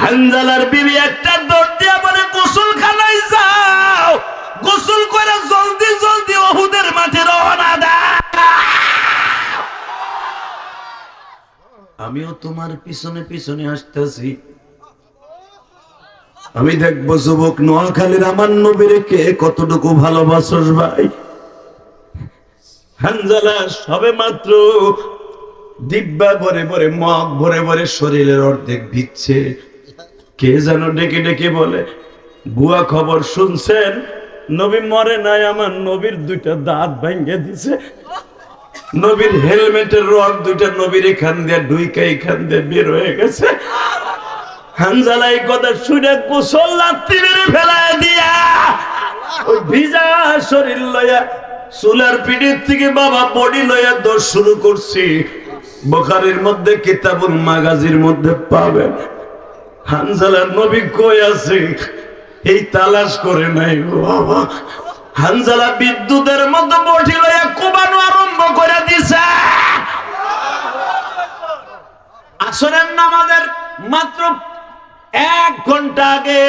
হানজালার বিবি একটা দৌড় দিয়া বলে, গোসলখানায় যাও, গোসল করে জলদি জলদি উহুদের মাঠে রওনা দাও। আমিও তোমার পিছনে পিছনে আসতেছি, আমি দেখবো যুবক নোয়াখালীর আমার নবীরে কে কতটুকু ভালোবাসস ভাই। হানজালা সবে মাত্র দিব্যা ভরে ভরে, মগ ভরে ভরে, শরীরের অর্ধেক ভিজছে। কে যেন ডেকে ডেকে বলে, বুয়া খবর শুনছেন? নবী মরে নাই, আমার নবীর দুইটা দাঁত ভেঙে দিছে। নবীর হেলমেটের রড দুইটা নবীর এখান দিয়ে ঢুইকা এখান দিয়ে বের হয়ে গেছে। হানজালা এই কথা শুনে গোসল লাত্তি মেরে ফেলায় দিয়া ওই ভিজা শরীর লইয়া চুলার পিঠের থেকে বাবা বডি লইয়া দৌড় শুরু করছি। বুখারীর মধ্যে, কিতাবুল মাগাজির মধ্যে পাবেন। হানজালার নবী কই আছে এই তালাশ করে নাই গো বাবা। হানজালা বিদ্যুতের মতো বডি লইয়া কোবানো আরম্ভ করে দিছে। আসরের নামাজের মাত্র 1 ঘন্টা আগে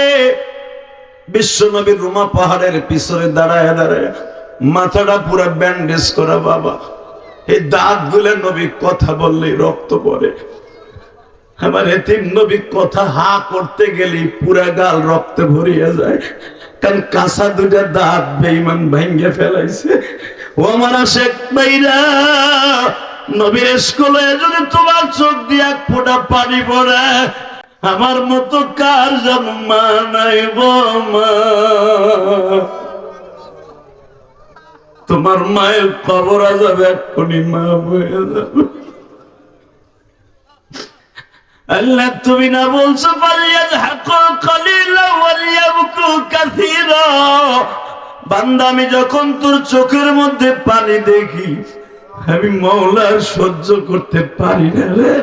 বিশ্ব নবীর রুমা পাহাড়ের পিছনে দাঁড়ায় দাঁড়ায় মাথাটা পুরো ব্যান্ডেজ করা বাবা। এই দাঁত গুলে নবী কথা বললেই রক্ত পড়ে। আমার এতিম নবী কথা হা করতে গেলে পুরা গাল রক্তে ভরিয়ে যায়, কারণ কাঁচা দুটা দাঁত বেঈমান ভেঙে ফেলাইছে। ও আমার আশেক ভাইরা, নবীর স্কুলে যদি তোমার চোখ দিয়ে এক ফোঁটা পানি পড়ে, আমার মতো কার জন্মা নাই গো মা। তোমার মায়ের কবর যাবে এক্ষুনি, মা বয়ে যাবে। আল্লাহ তুমি না বলছো বান্দা, আমি যখন তোর চোখের মধ্যে পানি দেখি আমি মওলার সহ্য করতে পারি না রে।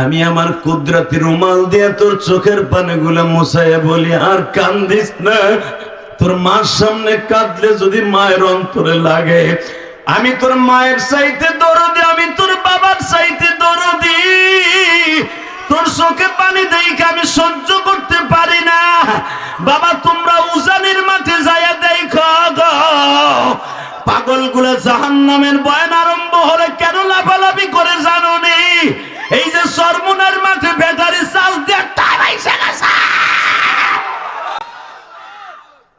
আমি আমার কুদরতি রুমাল দিয়ে তোর চোখের পানিগুলো মুছাইয়া বলি, আর কান্দিস না। তোর মার সামনে কাঁদলে যদি মায়ের অন্তরে লাগে, আমি তোর মায়ের চাইতে দরদি, আমি তোর বাবার চাইতে দরদি। তোর চোখে পানি দেখে আমি সহ্য করতে পারি না। বাবা তোমরা উজানির মাঠে যাইয়া দেখো গো, পাগলগুলো জাহান্নামের বয়ান আরম্ভ হলে কেন লাফালাফি করে জানো নি? এই যে সরমুনার মাঠে ব্যাটারি চার্জ দিয়ে টানাইছে গেছে।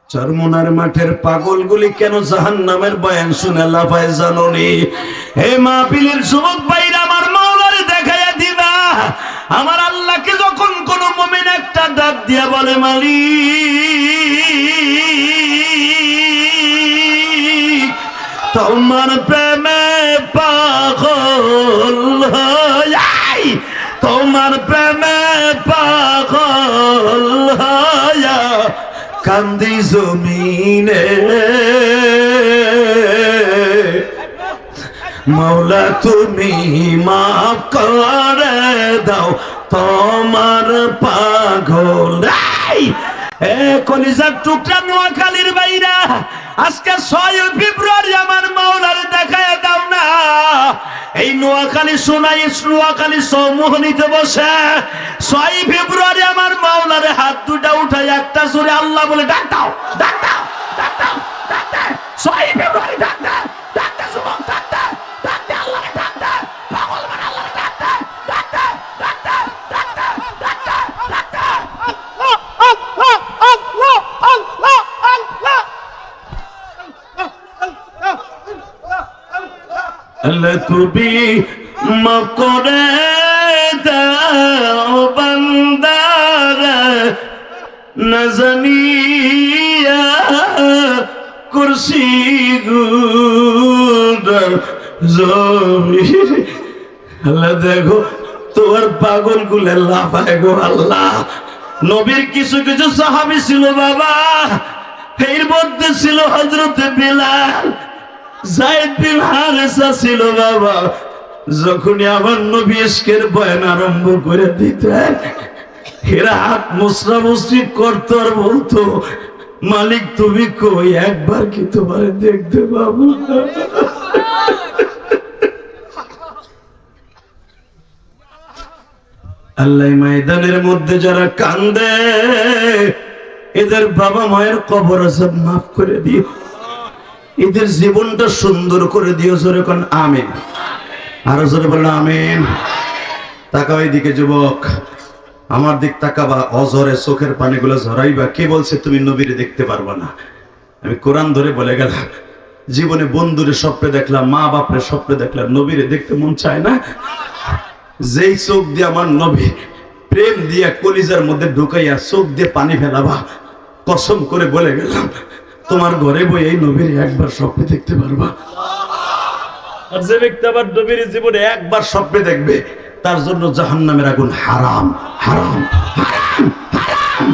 চরমুনার মাঠের পাগলগুলি কেন জাহান্নামের বয়ান শুনে লাফায় জানো নি? হে মাহফিলের যুবক ভাইরা, আমার মাওলারে দেখাইয়া দিবা। আমার আল্লাহকে যখন কোন মুমিন একটা ডাক দিয়া বলে, মালিক তোমার প্রেমে পাগল হই, তোমার প্রেমে পাগল হইয়া কান্দি জমিনে, মওলা তুমি মাফ করে দাও তোমার পাগল। কলিজার টুকরা নোয়াখালীর বাইরা, আজকে 6 ফেব্রুয়ারি আমার মাওলার দেখায় দাও না। এই নোয়াখালী সোনাই, নোয়াখালী সমোহনীতে বসে 6 ফেব্রুয়ারি আমার মাওলার হাত দুটা উঠাই একটা জোরে আল্লাহ বলে ডাক দাও, ডাক দাও, ডাক দাও, ডাক দাও। 6 ফেব্রুয়ারি ডাক দাও, ডাক দাও যুবক, ডাক দাও, ডাক দাও আল্লাহরে, ডাক দাও পাগল মানে আল্লাহরে, ডাক দাও, ডাক দাও, ডাক দাও, ডাক দাও, ডাক দাও, ডাক দাও। আল্লাহ তুমি মাফ করে দাও বান্দারা, না জানিয়া করছি গুনাহ জমির। আল্লাহ দেখো তোমার পাগল গুলো লাফায় গো আল্লাহ। নবীর কিছু কিছু সাহাবী ছিল বাবা, এর মধ্যে ছিল হযরতে বিলাল, যায়েদ বিন হারেসা ছিল বাবা। যখনই আমার নবী ইশকের বয়ান আরম্ভ করে দিতেন, এরা হাত মুসরামুসরি করতো আর বলতো, মালিক তুমি কই, একবার কি তোমারে দেখতে পাবো? আল্লাহ ময়দানের মধ্যে যারা কান্দে, এদের বাবা মায়ের কবর আযাব মাফ করে দিও, এদের জীবনটা সুন্দর করে দিও। জোরে কোন আমিন, আরো জোরে বলেন আমিন। তাকাও এইদিকে যুবক, আমার দিক তাকাবা, অজরে চোখের পানিগুলো ঝরাইবা। কে বলছে তুমি নবীরে দেখতে পারবা না? আমি কোরআন ধরে বলে গেলাম জীবনে বন্ধুরে স্বপ্নে দেখলাম, মা বাপরে স্বপ্নে দেখলাম, নবীরে দেখতে মন চায় না? যেই চোখ দিয়ে আমার নবী প্রেম দিয়া কলিজার মধ্যে ঢুকাইয়া চোখ দিয়ে পানি ফেলাবা, কসম করে বলে গেলাম তোমার ঘরে বই এই নবীর একবার স্বপ্নে দেখতে পারবা। আর যে ব্যক্তি আবার নবীর জীবনে একবার স্বপ্নে দেখবে তার জন্য জাহান্নামের আগুন হারাম হারাম হারাম হারাম।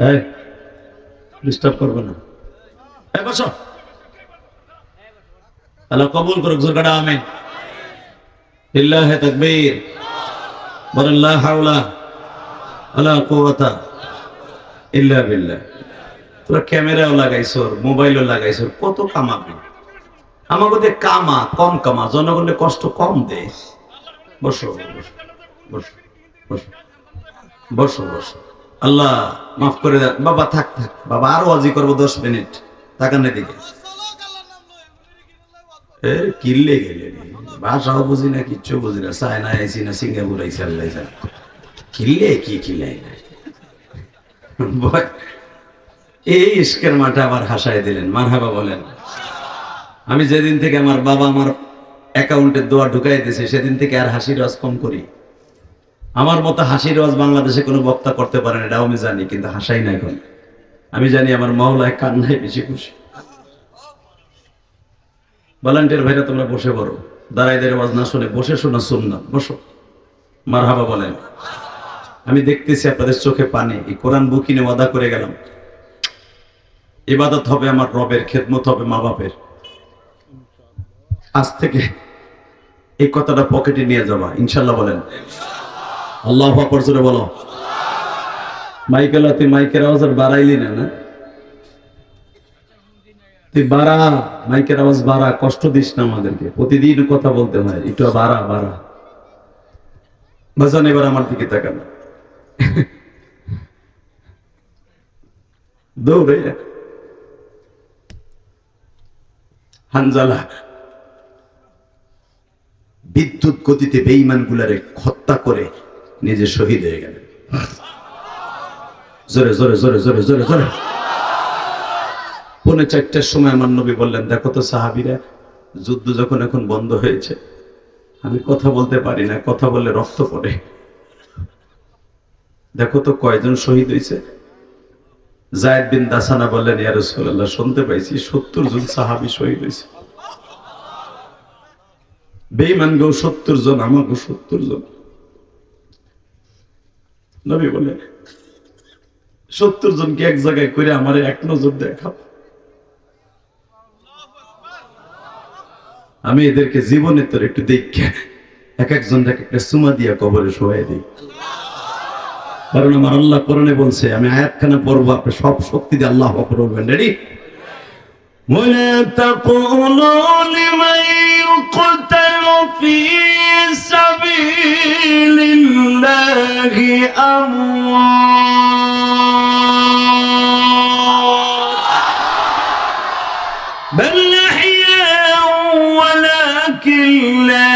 এই ডিস্টার্ব করবে না, এই বসো। আল্লাহ কবুল করুক, জোরকাটা আমিন। লিল্লাহি তাকবীর, বলেন লা হাওলা ওয়ালা কুওয়াতা ইল্লা বিল্লাহ। তোরা ক্যামেরাও লাগাইছো, মোবাইলও লাগাইছো, কত কামাবি? আমাকে কামা কম কামা, জনগণের কষ্ট কম দে। বসো বসো বসো বসো বসো। আল্লাহ মাফ করে দেন বাবা। থাক থাক বাবা, আরো আজি করবো 10 মিনিট। তাকানের দিকে কিনলে গেলে ভাষাও বুঝি না, কিচ্ছু বুঝি না। চায়না আইসি না সিঙ্গাপুর আইসি, আল্লাহ জানে কিনলে কি কিলাই না। এই ইস্কের মাঠে আবার হাসায় দিলেন, মারহাবা বলেন। আমি যেদিন থেকে আমার বাবা আমার অ্যাকাউন্টে দোয়া ঢুকাই দিয়েছে সেদিন থেকে আর হাসির রস কম করি। আমার মতো হাসির রস বাংলাদেশে কোনো বক্তা করতে পারে না, এটাও আমি জানি, কিন্তু হাসাই না এখন। আমি জানি আমার মহলায় কান্নায় বেশি খুশি। ভলান্টিয়ার ভাইরা তোমরা বসে পড়ো, দাঁড়াইদের আওয়াজ না শুনে বসে শোনা সুন্নাত। বসো, মারহাবা বলেন। আমি দেখতেছি আপনাদের চোখে পানি। এই কোরআন বুকিনে ওয়াদা করে গেলাম, ইবাদত হবে আমার রবের, খেদমত হবে মা বাপের। আজ থেকে এই কথাটা পকেটে নিয়ে যাবা, ইনশাল্লাহ বলেন। আল্লাহু আকবার জোরে বলো। মাইকেল, তুই মাইকের আওয়াজ আর বাড়াইলি না, না তুই বাড়া, মাইকের আওয়াজ বাড়া, কষ্ট দিস না আমাদেরকে, প্রতিদিন কথা বলতে হয়, একটু বাড়া বাড়া। বাজান এবার আমার দিকে তাকান, দৌড়ে হানজালা বিদ্যুৎ গতিতে বেঈমান গুলারে হত্যা করে নিজে শহীদ হয়ে গেলেন। জোরে জোরে জোরে জোরে জোরে জোরে। 4:45 সময় আমার নবী বললেন, দেখো তো সাহাবীরা, যুদ্ধ যখন এখন বন্ধ হয়েছে, আমি কথা বলতে পারি না, কথা বললে রক্ত পড়ে, দেখো তো কয়জন শহীদ হয়েছে। যায়েদ বিন দাসানা বললেন, ইয়া রাসূলুল্লাহ, শুনতে পাইছি 70 জন সাহাবী শহীদ হয়েছে। বেঈমান গো 70 জন, আমাকে 70 জন। নবী বলে 70 জনকে এক জায়গায় করে আমারে এক নজর দেখাও, আমি এদেরকে জীবনে তোর একটু দেখে এক একজনটাকে একটা সুমা দিয়া কবরে শোয়াই দিই। কারণ আমার আল্লাহ কোরআনে বলছে, আমি আয়াতখানা পড়বো, আপনি সব শক্তি দিয়ে আল্লাহ আকবার বলবেন। রেডি? ওয়ালা তাকুলু লিমান ইউকতালু ফি সাবিলিল্লাহি আমওয়াত বাল আহইয়াউ ওয়ালাকিন লা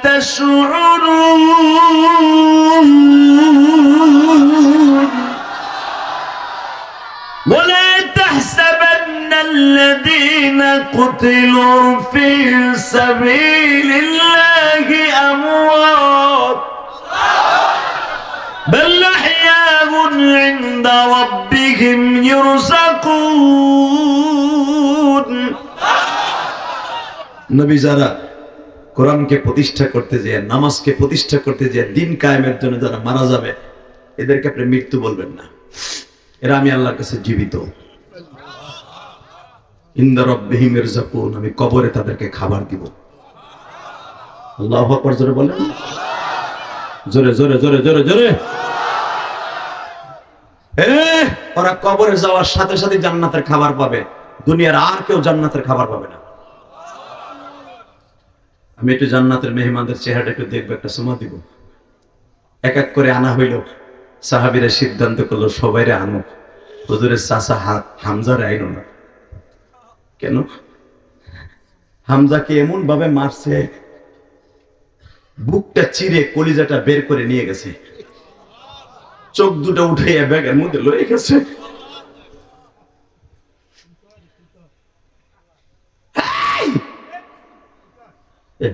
তাশউরুন ولا تحسبن الذين قتلوا في سبيل الله أموات بل أحياء عند ربهم يرزقون। নবী যারা কোরআনকে প্রতিষ্ঠা করতে যায়, নামাজকে প্রতিষ্ঠা করতে যায়, দ্বীন কায়েমের জন্য যারা মারা যাবে, এদেরকে আপনি মৃত্যু বলবেন না, এরা আমি আল্লাহর কাছে জীবিত। ইনদা রাব্বিহিম ইয়ারযাকুন, আমি কবরে তাদেরকে খাবার দিব। আল্লাহু আকবার জোরে বলেন, জোরে জোরে জোরে জোরে জোরে। ওরা কবরে যাওয়ার সাথে সাথে জান্নাতের খাবার পাবে, দুনিয়ার আর কেউ জান্নাতের খাবার পাবে না। আমি একটু জান্নাতের মেহমানদের চেহারাটা একটু দেখবো, একটা সুমা দিব। এক এক করে আনা হইল, সাহাবীরা সিদ্ধান্ত করলো সবাইরে আনো, হুজুরের চাচা হামজারে আইনো না। কেন? হামজাকে এমন ভাবে মারছে, বুকটা চিরে কলিজাটা বের করে নিয়ে গেছে। চোখ দুটো উঠে ব্যাগের মধ্যে লয়ে গেছে।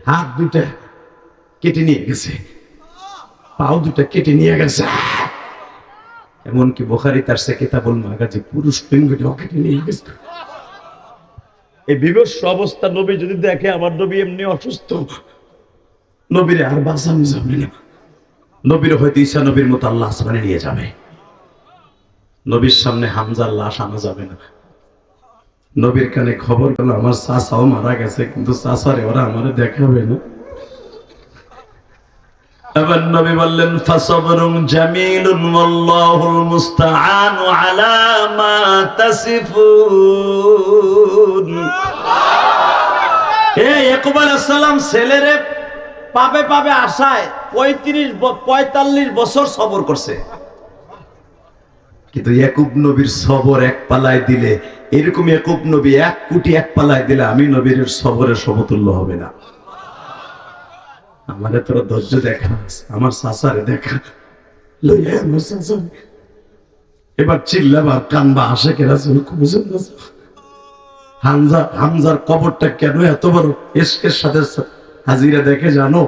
হাত দুটা কেটে নিয়ে গেছে, পাও দুটা কেটে নিয়ে গেছে, এমনকি বুখারী তার সে কিতাবুল মাগাজি পুরুষ লিঙ্গটাও কেটে নিয়ে গেছে। এই বিভৎস অবস্থা নবী যদি দেখে আমার নবী এমনি অসুস্থ, নবীরে আর বাঁচানো যাবে না। নবীর হয়তো ঈসা নবীর মতো আল্লাহ আসমানে নিয়ে যাবে। নবীর সামনে হামজার লাশ আনা যাবে না। নবীর কানে খবর গেল আমার চাচাও মারা গেছে, কিন্তু চাচারে ওরা আমারে দেখাবে না। আবার নবী বললেন ফাসবরুন জামিলুন ওয়াল্লাহুল মুস্তাআনু আলা মা তাসিফুন। ইয়াকুব আলাইহিস সালাম ছেলেরে পাবে পাবে আশায় 45 বছর সবর করছে, কিন্তু ইয়াকুব নবীর সবর এক পালায় দিলে, এরকম ইয়াকুব নবী 1 কোটি এক পালায় দিলে আমি নবীর সবরের সমতুল্য হবে না। আমারে তোরা ধৈর্য দেখা, আমার চাচারে দেখা, লইয়া আমার চাচারে এবার চিল্লাবার কানবা আশেকের রাসূল খুঁজে না। হামজার কবরটা কেন এত বড় ইশকের সাথে হাজিরা দেখে জানো?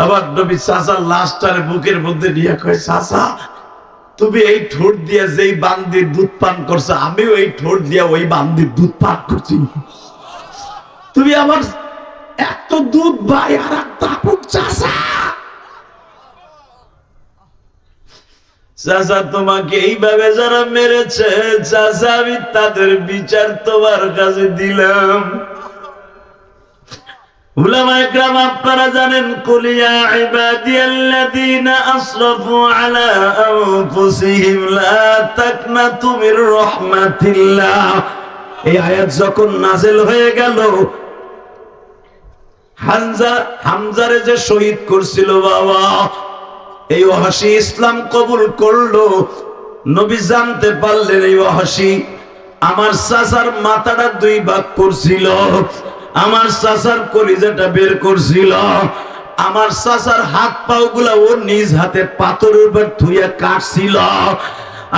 আবার নবী চাচার লাশটার বুকের মধ্যে নিয়ে কয়, চাচা তুমি এই ঠোঁট দিয়ে যেই বান্দির দুধ পান করছো, আমিও এই ঠোঁট দিয়ে ওই বান্দির দুধ পান করছি। তুমি আমার এত দুধ ভাই আর তাপুক চাচা। চাচা তোমাকে এইভাবে যারা মেরেছে চাচা, আমি তাদের বিচার তোমার কাছে দিলাম। উলামায়ে কেরাম আপনারা জানেন, কুল ইয়া ইবাদিয়াল্লাযীনা আসরাফু আলা আনফুসিহিম লা তাকনাতু মির রাহমাতিল্লাহ। এই আয়াত যখন নাযিল হয়ে গেল, হামজারে যে শহীদ করছিল বাবা, এই ওয়াহশী ইসলাম কবুল করলো। নবী জানতে পারলেন এই ওয়াহশী আমার চাচার মাথাটা 2 ভাগ করছিল, আমার চাচার কলিজাটা বের করছিল, আমার চাচার হাত পাও গুলা ও নিজ হাতে পাথরের উপর ধুইয়া কাটছিল।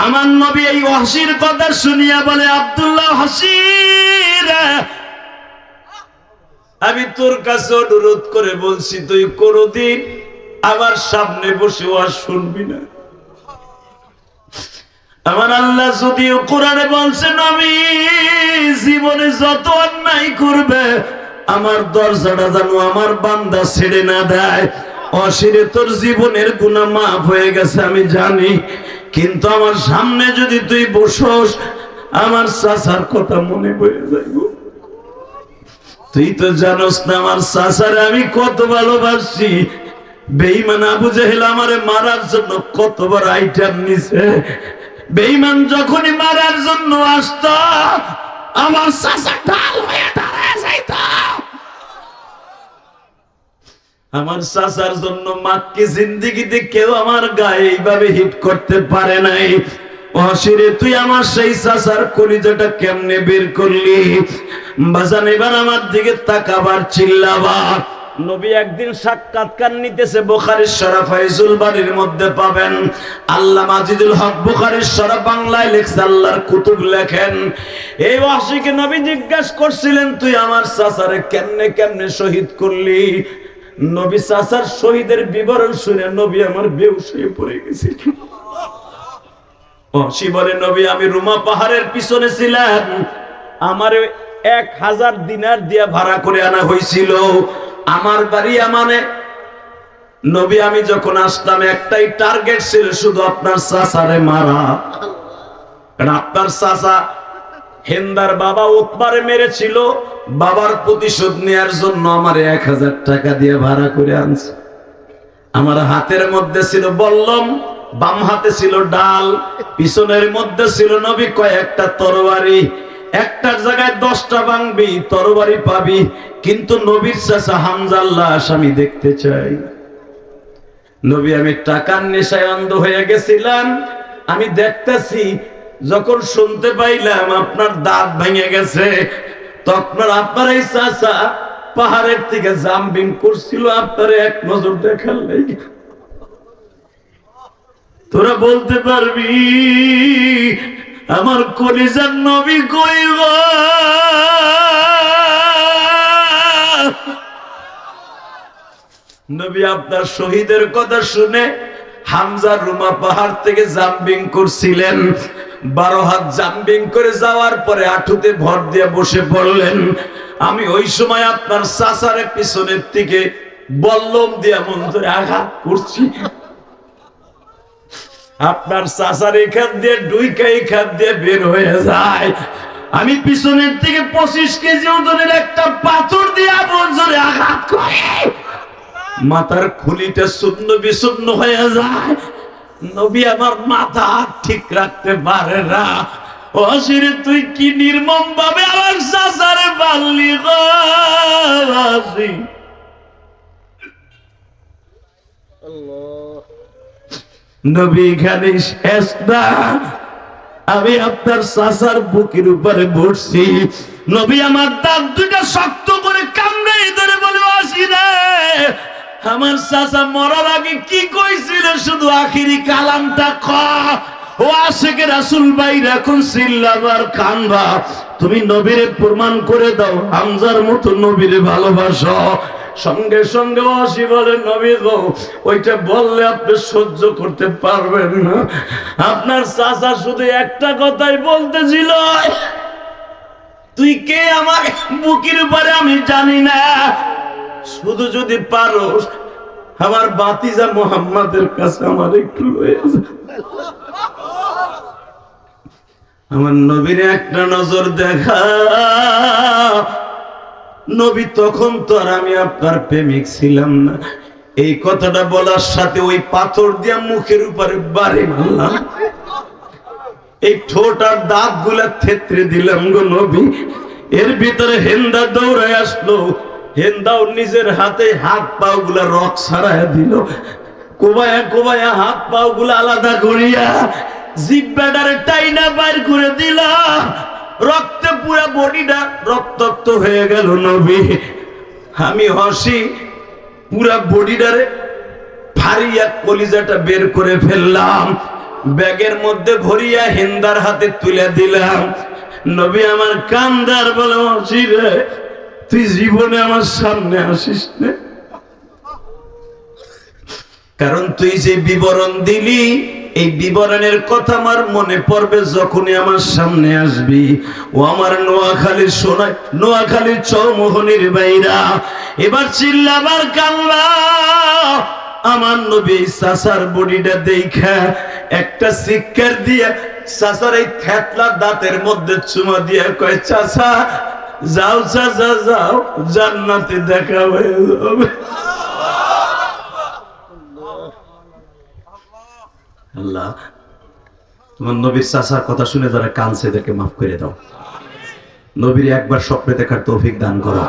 আমার নবী এই ওয়াহশীর কথা শুনিয়া বলে, আব্দুল্লাহ হাসির, আমি তোর কাছে অনুরোধ করে বলছি, তুই কোনদিন আমার সামনে বসে ওয়াজ শুনবি না। আমার আল্লাহ যদিও কোরআনে বলছেন আমি জীবনে যত অন্যায় করবে আমার দরজাটা যেন আমার বান্দা ছেড়ে না দেয়। অশিরে তোর জীবনের গুনাহ মাফ হয়ে গেছে আমি জানি, কিন্তু আমার সামনে যদি তুই বসোস আমার চাচার কথা মনে পড়ে যাইব। তুই তো জানোস না আমার চাচারে আমি কত ভালোবাসি। বেঈমান আবু জেহেল আমারে মারার জন্য কতবার আইটেম নিছে। বেঈমান যখনই মারার জন্য আসতো আমার চাচা ঢাল হয়ে দাঁড়ায় যাইত। আমার চাচার জন্য মাক্কি জিন্দেগিতে কেউ আমার গায়ে এইভাবে হিট করতে পারে নাই। অশিরে তুই আমার সেই চাচার কলিজাটা কেমনে বের করলি? বাজান এবার আমার দিকে তাকাবার, চিল্লাবা। নবী একদিন সাক্ষাৎকার নিতেছে, বুখারীর শরীফ ফায়জুল বারীর মধ্যে পাবেন। আল্লামা আজিজুল হক বুখারীর শরীফ বাংলায় লেখছে, আল্লাহর কুতুব লেখেন। এই ওয়াহশীকে নবী জিজ্ঞাসা করছিলেন, তুই আমার চাচারে কেমনে কেমনে শহীদ করলি? নবী চাচার শহীদের বিবরণ শুনে নবী আমার বেহুশ হয়ে পড়ে গেছে। ওয়াহশী বলে, নবী আমি রুমা পাহাড়ের পিছনে ছিলাম, আমারে 1000 দিনার দিয়া ভাড়া করে আনা হয়েছিল আমার বাড়ি আমানে। নবী আমি যখন আসলাম একটাই টার্গেট ছিল, শুধু আপনার চাচারে মারা। কারণ আপনার চাচা হিন্দার বাবা উতবারে মেরেছিল, বাবার প্রতিশোধ নেয়ার জন্য আমারে 1000 টাকা দিয়ে ভাড়া করে আনছে। আমার হাতের মধ্যে ছিল বল্লম, বাম হাতে ছিল ডাল, পিছনের মধ্যে ছিল নবী কয়েকটা তরবারি। একটার জায়গায় 10টা ভাঙবি তরবারি পাবি, কিন্তু নবীর চাচা হামজার লাশ আমি দেখতে চাই। নবী আমি টাকার নেশায় অন্ধ হয়ে গেছিলাম, আমি দেখতেছি। যখন শুনতে পাইলাম আপনার দাঁত ভেঙে গেছে, তখন আপনার এই চাচা পাহাড়ের থেকে জাম্পিং করছিল, আপনার এক নজর দেখার লাগি। তোরা বলতে পারবি আমার কলিজার নবী কই গো? নবী আপনার শহীদের কথা শুনে হামজা রুমা পাহাড় থেকে জাম্পিং করছিলেন। 12 হাত জাম্পিং করে যাওয়ার পরে আঁঠুতে ভর দিয়ে বসে পড়লেন। আমি ওই সময় আপনার চাচারে পিছনের থেকে বল্লম দিয়ে মন্ত্রে আঘাত করছি। আপনার চাচার এখান দিয়ে ডুইকা এখান দিয়ে বের হয়ে যায়। আমি পিছনের থেকে 25 কেজি ওজনের একটা পাথর দিয়ে মন্ত্রে আঘাত করি। মাথার খুলিটা শূন্য বিশূন্য হয়ে যায়। নবী আমার মাথা ঠিক রাখতে পারে না। অসিরে তুই কি নির্মম ভাবে আমার চাচারে পারলি গো? নবী খালি শেষ না, আমি আপনার চাচার বুকের উপরে বসছি। নবী আমার দাঁত দুটা শক্ত করে কামড়ে ধরে বলে, অসিরে আমার চাচা মরার আগে কি কইছিল শুধু আখিরি কালামটা ক। ও আশিকে রাসূল ভাই এখন চিল্লাবার কানবা, তুমি নবীরে প্রমাণ করে দাও হামজার মতো নবীরে ভালোবাসো। সঙ্গে সঙ্গে ওয়াসি বলে, নবী গো ওইটা বললে আপনি সহ্য করতে পারবেন না। আপনার চাচা শুধু একটা কথাই বলতেছিল, তুই কে আমার বুকের উপরে আমি জানি না, শুধু যদি পারো আমার বাতিজা মুহাম্মাদের কাছে আমার একটু লয়ে যা। আমার নবীর একটা নজর দেখা। নবী তখন তো আর আমি আপনার প্রেমিক ছিলাম না। এই কথাটা বলার সাথে ওই পাথর দিয়া মুখের উপরে বাড়ি মারলাম। এই ঠোঁট আর দাঁত গুলা থেতরে দিলাম গো নবী। এর ভিতরে হেন্দা দৌড়ায় আসলো। হেন্দাও নিজের হাতে হাত পাও গুলা রক ছাড়াইয়া দিল। কোবায়া কোবায়া হাত পাও গুলা আলাদা করিয়া জিব্বাটারে টাইনা বাইর করে দিল। রক্তে পুরা বডিটা রক্তাক্ত হয়ে গেল নবী। আমি হসি, পুরা বডিটারে ফারিয়া কলিজাটা বের করে ফেললাম, ব্যাগের মধ্যে ভরিয়া হিন্দার হাতে তুলে দিলাম। নবী আমার কান্দার বলে, হসি রে তুই জীবনে আমার সামনে আসিস না, কারণ তুই যে বিবরণ দিলি এই বিবরণের কথা আমার মনে পড়বে যখনই আমার সামনে আসবি। ও আমার নোয়াখালীর সোনাই, নোয়াখালীর চৌমোহনীর বাইরা, এবার চিল্লাবার কান্না। আমার নবী চাচার বডিটা দেখা একটা শিক্ষার দিয়া চাচার এই থেতলা দাঁতের মধ্যে চুমা দিয়া কয়, চাচা যাও চাচা যাও, জান্নাতে দেখা হয়ে যাবে। আল্লাহ তোমার নবীর চাচার কথা শুনে যারা কাঁদছে এদেরকে মাফ করে দাও। নবীর একবার স্বপ্নে দেখার তৌফিক দান করো।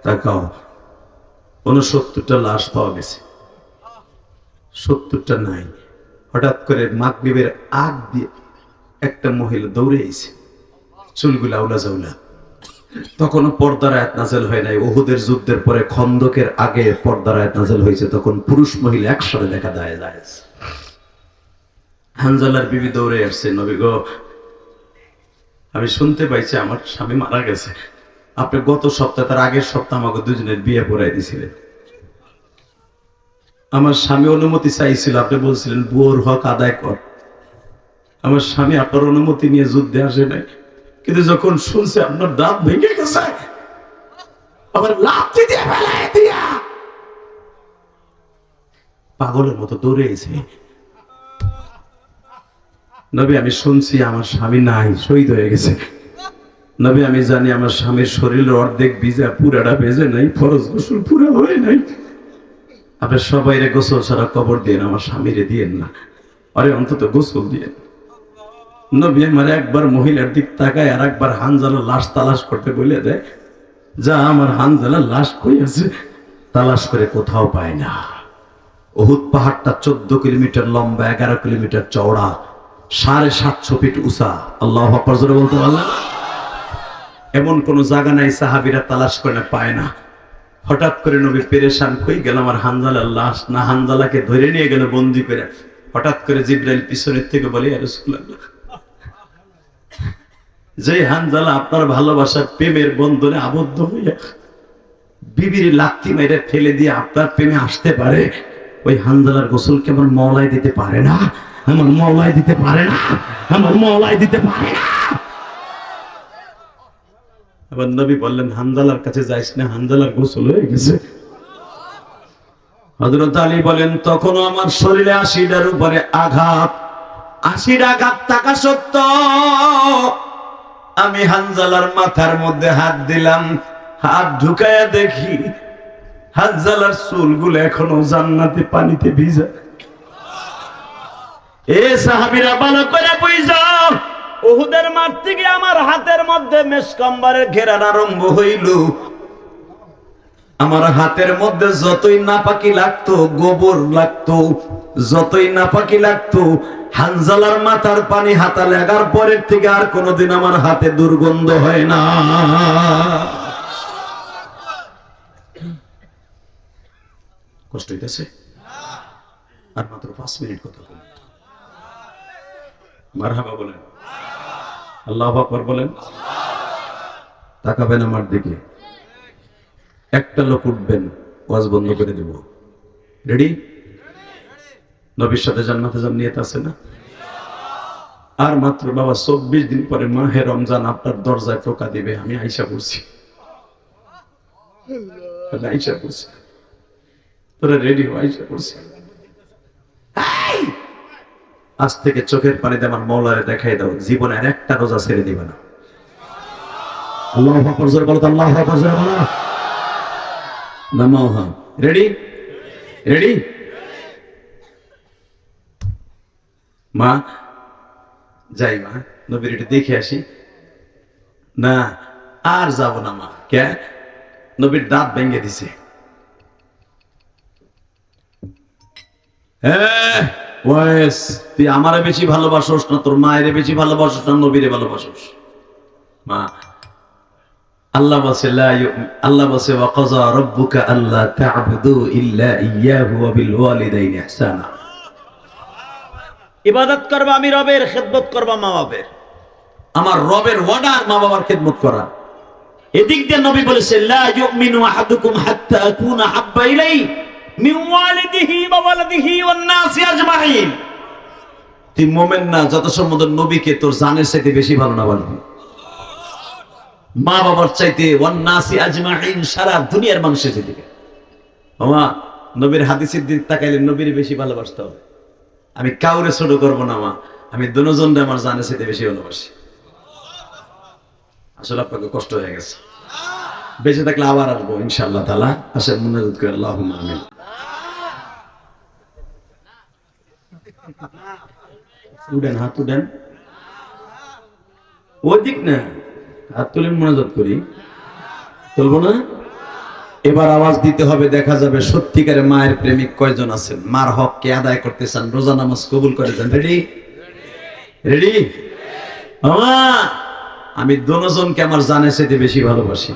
তাকাও, 69টা লাশ পাওয়া গেছে, 70টা নাই। হঠাৎ করে মাগরিবের আগ দিয়ে একটা মহিলা দৌড়ে এসে, চুলগুলা আউলা জাউলা। তখনও পর্দার আয়াত নাযিল হয় নাই। উহুদের যুদ্ধের পরে খন্দকের আগে পর্দার আয়াত নাযিল হয়েছে, তখন পুরুষ মহিলা একসাথে দেখা যায়। হানজালার বিবি দৌড়ে আসছে, নবী গো আমি শুনতে পাইছি আমার স্বামী মারা গেছে। আপনি গত সপ্তাহে, তার আগের সপ্তাহে আমাকে দুজনের বিয়ে পড়াই দিয়েছিলেন। আমার স্বামী অনুমতি চাইছিল, আপনি বলছিলেন বুয়োর হক আদায় কর। আমার স্বামী আপনার অনুমতি নিয়ে যুদ্ধে আসে নাই, কিন্তু যখন শুনছে আপনার দাঁত ভেঙে গেছে, আবার লাথি দিয়ে ফেলায় দিয়া পাগলের মতো দৌড়ে এসে, নবী আমি শুনছি আমার স্বামী নাই, শহীদ হয়ে গেছে। নবী আমি জানি আমার স্বামীর শরীরের অর্ধেক ভিজা, পুরাটা ভেজে নাই, ফরজ গোসল পুরা হয় নাই। আপনি সবাইরে গোসল ছাড়া কবর দিয়েন, আমার স্বামীরে দিয়েন না, আরে অন্তত গোসল দিয়েন। নবী আমার একবার মহিলার দিক তাকায় আর একবার হানজালার লাশ তালাশ করতে বলে দেয়, যা আমার হানজালার লাশ কই আছে, তালাশ করে কোথাও পায় না। উহুদ পাহাড়টা 14 কিলোমিটার লম্বা, 11 কিলোমিটার চওড়া, 750 ফিট উঁচা। আল্লাহু আকবার জোরে বলতে পারলেন? এমন কোন জায়গা নাই সাহাবীরা তালাশ করে না পায় না। হঠাৎ করে নবী পেরেশান, কই গেল আমার হানজালার লাশ, না হানজালাকে ধরে নিয়ে গেল বন্দি করে। হঠাৎ করে জিবরাইল পিছনের থেকে বলে, ইয়া রাসূলুল্লাহ, যে হানজালা আপনার ভালোবাসার প্রেমের বন্ধনে আবদ্ধ হইয়া বিবির লাথি মেরে ফেলে দিয়ে আপনার প্রেমে আসতে পারে, ওই হানজালার গোসলকে আমার মওলাই দিতে পারে না, আমার মওলাই দিতে পারে না, আমার মওলাই দিতে পারে না। আবার নবী বললেন, হানজালার কাছে যাইস না, হানজালার গোসল হয়ে গেছে। হযরত আলী বলেন, তখনও আমার শরীরে 80টার উপরে আঘাত, 80টা আঘাত থাকা সত্ত্বেও আমি হানজালার মাথার মধ্যে হাত দিলাম, হাত ঢুকায়া দেখি হানজালার চুলগুলো এখনো জান্নাতে পানিতে ভিজা। এ সাহাবীরা ভালো করে বুঝাও, উহুদের মাঠ থেকে আমার হাতের মধ্যে মেশকাম্বারের ঘেরান আরম্ভ হইল। আমার হাতের মধ্যে যতই নাপাকি লাগতো, গোবর লাগতো, যতই নাপাকি লাগতো, হানজালার মাথার পানি হাতা লাগার পরের থেকে আর কোনোদিন আমার হাতে দুর্গন্ধ হয় না। কষ্ট হইতেছে? আর মাত্র 5 মিনিট কথা বলেন, মারহাবা বলেন, আল্লাহু আকবার বলেন। তাকাবেন আমার দিকে, একটা লোক উঠবেন, ওয়াজ বন্ধ করে দেব। রেডি? নবীর সাথে জান্নাতে যাওয়ার নিয়ত আছে না? আর মাত্র বাবা 24 দিন পরে মাহে রমজান আপনার দরজায় টোকা দিবে। আমি আয়েশা পড়ছি, আয়েশা পড়ছি, তোরা রেডি হও, আয়েশা পড়ছি। আজ থেকে চোখের পানিতে আমার মওলারে দেখাই দাও, জীবনে আর একটা রোজা ছেড়ে দিবে না। আল্লাহু আকবার জোরে বলো, আল্লাহু আকবার জোরে বলো। নামাও, হ্যাঁ, রেডি? রেডি? মা যাই, মা নবীর একটু দেখে আসি। না আর যাব না মা। কে? নবীর দাঁত ভেঙে দিছে। ওয়াইস, তুই আমারে বেশি ভালোবাসোস না তোর মায়ের বেশি ভালোবাসোস না নবীরে ভালোবাসোস? মা, আল্লাহ বলছে, আল্লাহ বলছে, ওয়া কাযা রাব্বুকা আল্লা তা'বুদু ইল্লা ইয়্যাহু ওয়া বিল ওয়ালিদাইনি ইহসানা। ইবাদত করবা আমি রবের, খিদমত করবা মা বাবার। আমার রবের অর্ডার মা বাবার খিদমত করা। এদিক দিয়ে নবী বলেছে, লা ইউমিনু আহাদুকুম হাত্তা আকুনা হাব্বা ইলাইহি মিন ওয়ালিদিহি ওয়া ওয়ালাদিহি ওয়ান নাসি আজমাইন। তুই মুমিন না যত সম্বন্ধ নবীকে তোর জানের চাইতে বেশি ভালো না বানাবি, মা বাবার চাইতে, ওয়ান নাসি আজমাইন, সারা দুনিয়ার মানুষের চাইতে। বাবা নবীর হাদিসের দিক তাকাইলে নবীর বেশি ভালোবাসতে হবে। আমি কাউরে ছোট করব না মা, আমি দুজনরে আমার জানের চাইতে বেশি ভালোবাসি। আসলে আপনাকে কষ্ট হয়ে গেছে, বেঁচে থাকলে আবার আসবো ইনশাআল্লাহ তাআলা। আসেন মুনাজাত করে, আল্লাহুম্মা আমিন। উঠেন, হাত উঠেন, ওই দিক না, হাত তুলেন, মুনাজাত করি। তুলবো না? এবার আওয়াজ দিতে হবে, দেখা যাবে সত্যিকারে মায়ের প্রেমিক কয়জন আছেন, মার হক কে আদায় করতে চান, রোজা নামাজ কবুল করে যান। রেডি? রেডি? মামা, আমি দুজনকে আমার জানের চাইতে বেশি ভালোবাসি।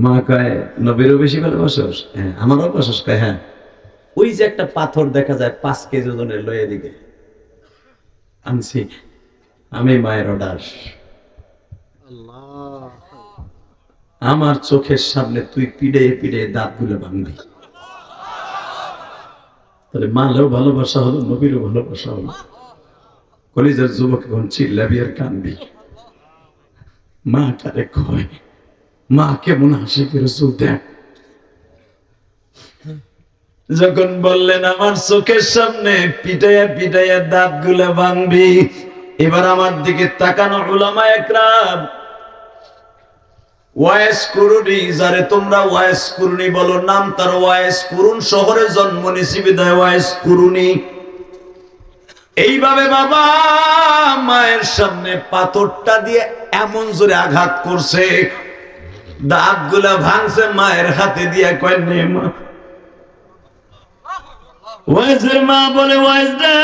মা কয়, নবীরও বেশি ভালোবাসোস? হ্যাঁ। আমারও বাসস? কয় হ্যাঁ। ওই যে একটা পাথর দেখা যায় 5 কেজি ওজনের, লয়ে দিকে আনছি, আমি মায়ের অর্ডার। আমার চোখের সামনে তুই পিড়ে পিড়ে দাঁতগুলো ভাঙবি, তাহলে মালেও ভালোবাসা হলো, নবীরও ভালোবাসা হলো। কলিজার যুবক এখন চিল্লাবি আর কানবি। মা কারে কয়, মা কেমন হাসি করে চুল দেখ। যখন বললেন আমার চোখের সামনে পিটাইয়া পিটাইয়া দাঁতগুলো ভাঙবি, এবার আমার দিকে তাকানো উলামায়ে কেরাম, ওয়াইস কুরুনি, যারে তোমরা ওয়াইস কুরুনি বলো, নাম তার ওয়াইস কুরুন, শহরে জন্ম নিছি বিদায় ওয়াইস কুরুনি। এইভাবে বাবা মায়ের সামনে পাথরটা দিয়ে এমন জোরে আঘাত করছে, দাঁতগুলা ভাঙছে, মায়ের হাতে দিয়ে কয় নে মা। ওয়াইসের মা বলে, ওয়াইস রে,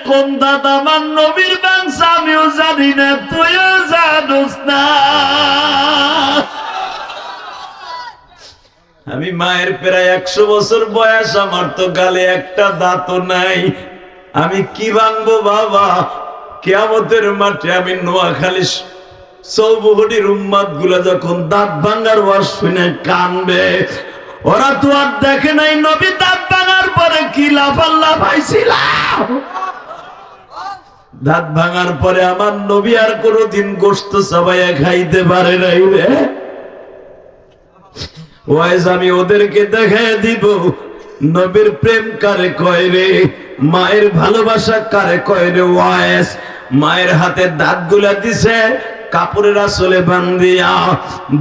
কোন দাঁত আমার নবীর ভাঙছে আমিও জানি না, তুইও জানোস না। মায়ের প্রায় 100 বছর বয়স, আমার তো গালে একটা দাঁতও নাই, আমি কি ভাঙবো বাবা? কিয়ামতের মাঠে আমি নোয়াখালী চৌবুহটির উম্মাদ গুলা যখন দাঁত ভাঙার ওয়াজ শুনে কানবে, ওরা তো আর দেখে নাই নবী দাঁত ভাঙার পরে কি লাফাল্লা পাইছিল। দাঁত ভাঙার পরে আমার নবী আর কোনদিন গোশত চাবাইয়া খাইতে পারে নাই রে। ওয়াইজ আমি ওদেরকে দেখায় দিব নবীর প্রেম কারে কয় রে, মায়ের ভালোবাসা কারে কয় রে। ওয়াইজ মায়ের হাতে দাঁত গুলা দিছে, কাপড়ের আসলে বান্ধিয়া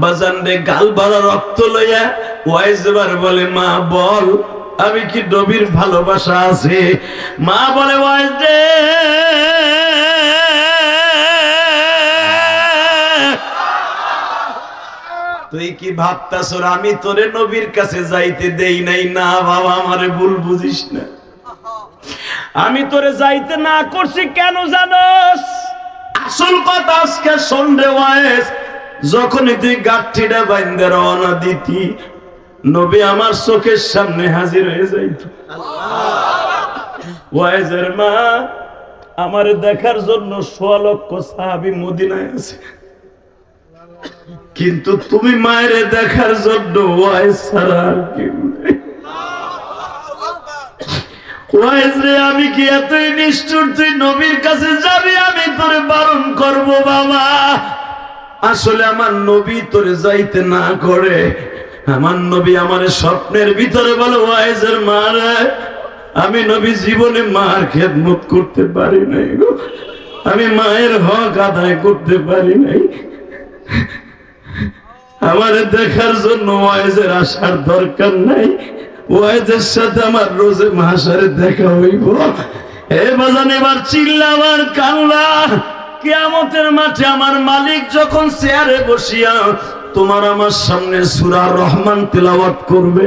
বাজান রে গাল ভরা রক্ত লইয়া ওয়াইজ এবার বলে মা বল আমি কি নবীর ভালোবাসা আছে? মা বলে ওয়াইজ রে তুই কি ভাবতাছ আমি তোরে নবীর কাছে যাইতে দেই নাই? না বাবা, আমারে ভুল বুঝিস না, আমি তোরে যাইতে না করছি কেন জানোস? আসল কথা আজকে সন্ধ্যে ওয়াইজ যখনই তুই গাঠিটা বাইন্ধে রওনা দিতি, নবী আমার চোখের সামনে হাজির হয়ে যাইত। ওয়াইজের মা আমার দেখার জন্য 100 লক্ষ সাহাবী মদিনায় আছে, কিন্তু তুমি মায়ের দেখার জন্য ওয়াইজ ছাড়া আর কেউ নেই। ওয়াইজ রে আমি কি এতই নিষ্ঠুর তুই নবীর কাছে যাবি আমি তোরে বারণ করব বাবা? আসলে আমার নবী তোরে যাইতে না করে, আমার নবী আমার স্বপ্নের ভিতরে বলে ওয়াইজের মা রে আমি নবী জীবনে মার খেদমত করতে পারি নাই গো, আমি মায়ের হক আদায় করতে পারি নাই, আমার দেখার জন্য ওয়াইজের আসার দরকার নাই, ওয়াইজের সাথে আমার রোজে মাহশারে দেখা হইব। এ বাজান এবার চিল্লাবার কান্না, কিয়ামতের মাঠে আমার মালিক যখন চেয়ারে বসিয়া তোমার আমার সামনে সূরা রহমান তেলাওয়াত করবে,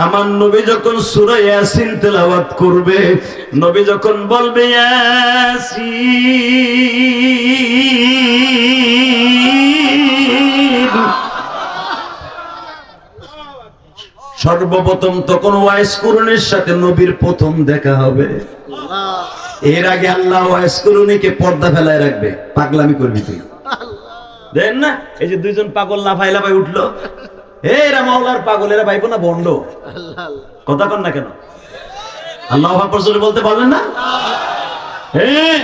আমার নবী যখন সূরা ইয়াসিন তেলাওয়াত করবে, নবী যখন বলবে ইয়াসিন, সর্বপ্রথম তখন ওয়াইস কুরআনের সাথে নবীর প্রথম দেখা হবে। এর আগে আল্লাহ ওয়াইস কুরআনকে পর্দা ফেলায় রাখবে, পাগলামি করবি তুই দেন না। এই যে দুইজন পাগল না ফাইলা ভাই উঠলো, এরা মাওলার পাগল, এরা ভাইবো না বন্ড, কথা কন না কেন? আল্লাহু আকবার জোরে বলতে পারবেন না? হ্যাঁ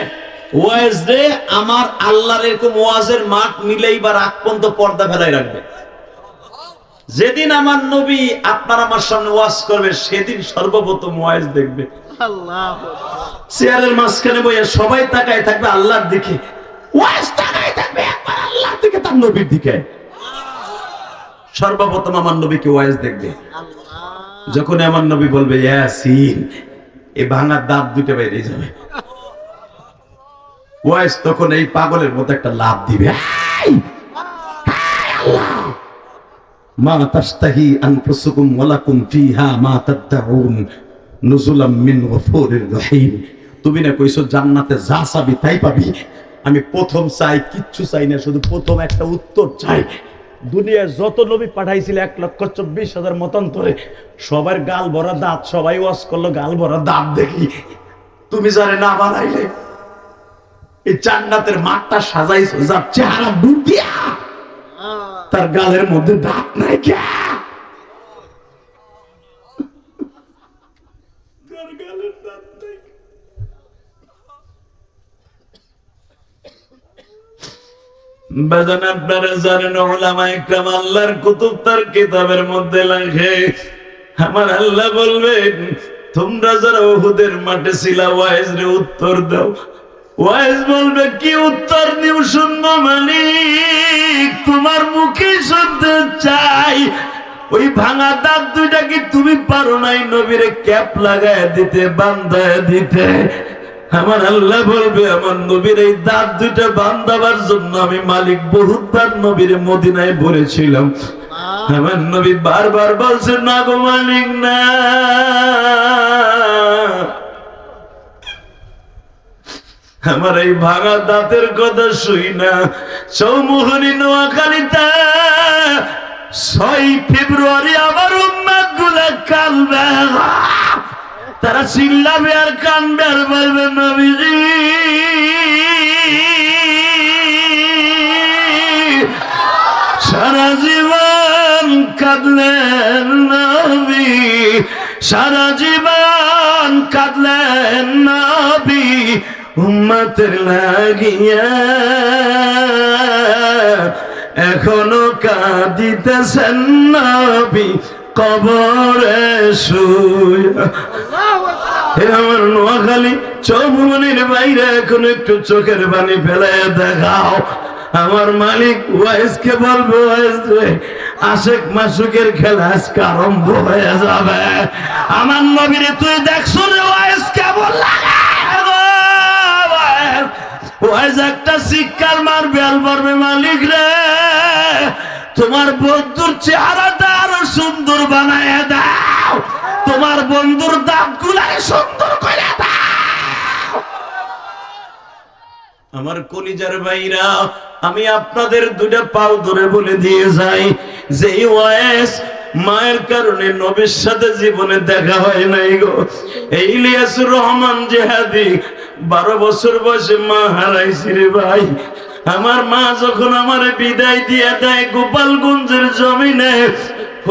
ওয়াইজ রে আমার আল্লাহর এরকম ওয়াজের মাঠ মিলেইবার আগ পর্যন্ত পর্দা ফেলায় রাখবে। যেদিন আমার নবী আপনার আমার সামনে ওয়াজ করবে সেদিন সর্বপ্রথম ওয়াজ দেখবে। চেয়ারের মাঝখানে বইয়া সবাই তাকায় থাকবে আল্লাহর দিকে, ওয়াজ তাকায় থাকবে একবার আল্লাহর দিকে, তার নবীর দিকে। সর্বপ্রথম আমার নবীকে ওয়াজ দেখবে। যখন আমার নবী বলবে ইয়াসিন, এই ভাঙা দাঁত দুটো বাইরে যাবে। ওয়াজ তখন এই পাগলের মতো একটা লাভ দিবে, মা তাশতাহি আনফুসুকুম ওয়া লাকুম ফিহা মা তাদউন নুজুলাম মিন গফুরির রহিম। তুমি না কইছো জান্নাতে যা চাবি তাই পাবি, আমি প্রথম চাই কিচ্ছু চাই না, শুধু প্রথম একটা উত্তর চাই। দুনিয়ায় যত নবী পাঠাইছিল 1,24,000 মতান্তরে, সবার গাল ভরা দাঁত, সবাই ওয়াজ করলো গাল ভরা দাঁত দেখি, তুমি জানে না বানাইলে এই জান্নাতের মাঠটা সাজাইছো যার চেহারা দূর দিয়া, তার গালের মধ্যে দাঁত নাই কে? বাজান আপনারা জানেন উলামায়ে কেরাম আল্লাহর কুতুব তার কিতাবের মধ্যে লেখে, আমার আল্লাহ বলবেন তোমরা যারা উহুদের মাঠে ছিলা ওয়াইজ রে উত্তর দাও। ওয়াইজ বলবে কি উত্তর দিব শুনবো মালিক, তোমার মুখে শুনতে চাই। ওই ভাঙা দাঁত দুইটা কি তুমি পারো নাই নবীরে ক্যাপ লাগায় দিতে, বান্ধায় দিতে? আমার আল্লাহ বলবে আমার নবীর এই দাঁত দুইটা বান্ধাবার জন্য আমি মালিক বহুতবার নবীরে মদিনায় ভরেছিলাম। আমার নবী বারবার বলছেন না গো মালিক না, আমার এই ভাঙা দাঁতের কথা শুই না। চৌমুহনী নোয়াখালীতে 6 ফেব্রুয়ারি আমার উম্মত তারা চিল্লাবে আর কান্দবে আর বলবে নবীজি সারা জীবন কাঁদলেন নবী, সারা জীবন কাঁদলেন নবী উম্মতের লাগিয়া, এখনো কাঁদিতেছেন নবী কবরে শুয়া। আমার নোয়াখালী চৌমনির বাইরে এখন একটু চোখের পানি ফেলায় দেখাও। আমার মালিক ওয়াইজকে বলবো, ওয়াইজ রে আশেক মাসুকের খেলা আজকে আরম্ভ হয়ে যাবে। আমার নবীরে তুই দেখছো রে ওয়াইজ কেমন লাগে? ওয়াইজ একটা শিক্ষার মারবে আর বলবে মালিক রে তোমার বন্ধুর চেহারাটা আরো সুন্দর বানায় দাও, তোমার বন্ধুর দাঁতগুলাকে সুন্দর করে দাও। আমার কলিজার ভাইরা, আমি আপনাদের দুইটা পাও ধরে বলে দিয়ে যাই যে ওয়াইস মায়ের কারণে নবীর সাথে জীবনে দেখা হয় নাই গো। এই ইলিয়াসুর রহমান জেহাদি 12 বছর বয়সে মা হারাইছি রে ভাই। আমার মা যখন আমার বিদায় দিয়ে দেয় গোপালগঞ্জের জমিনে,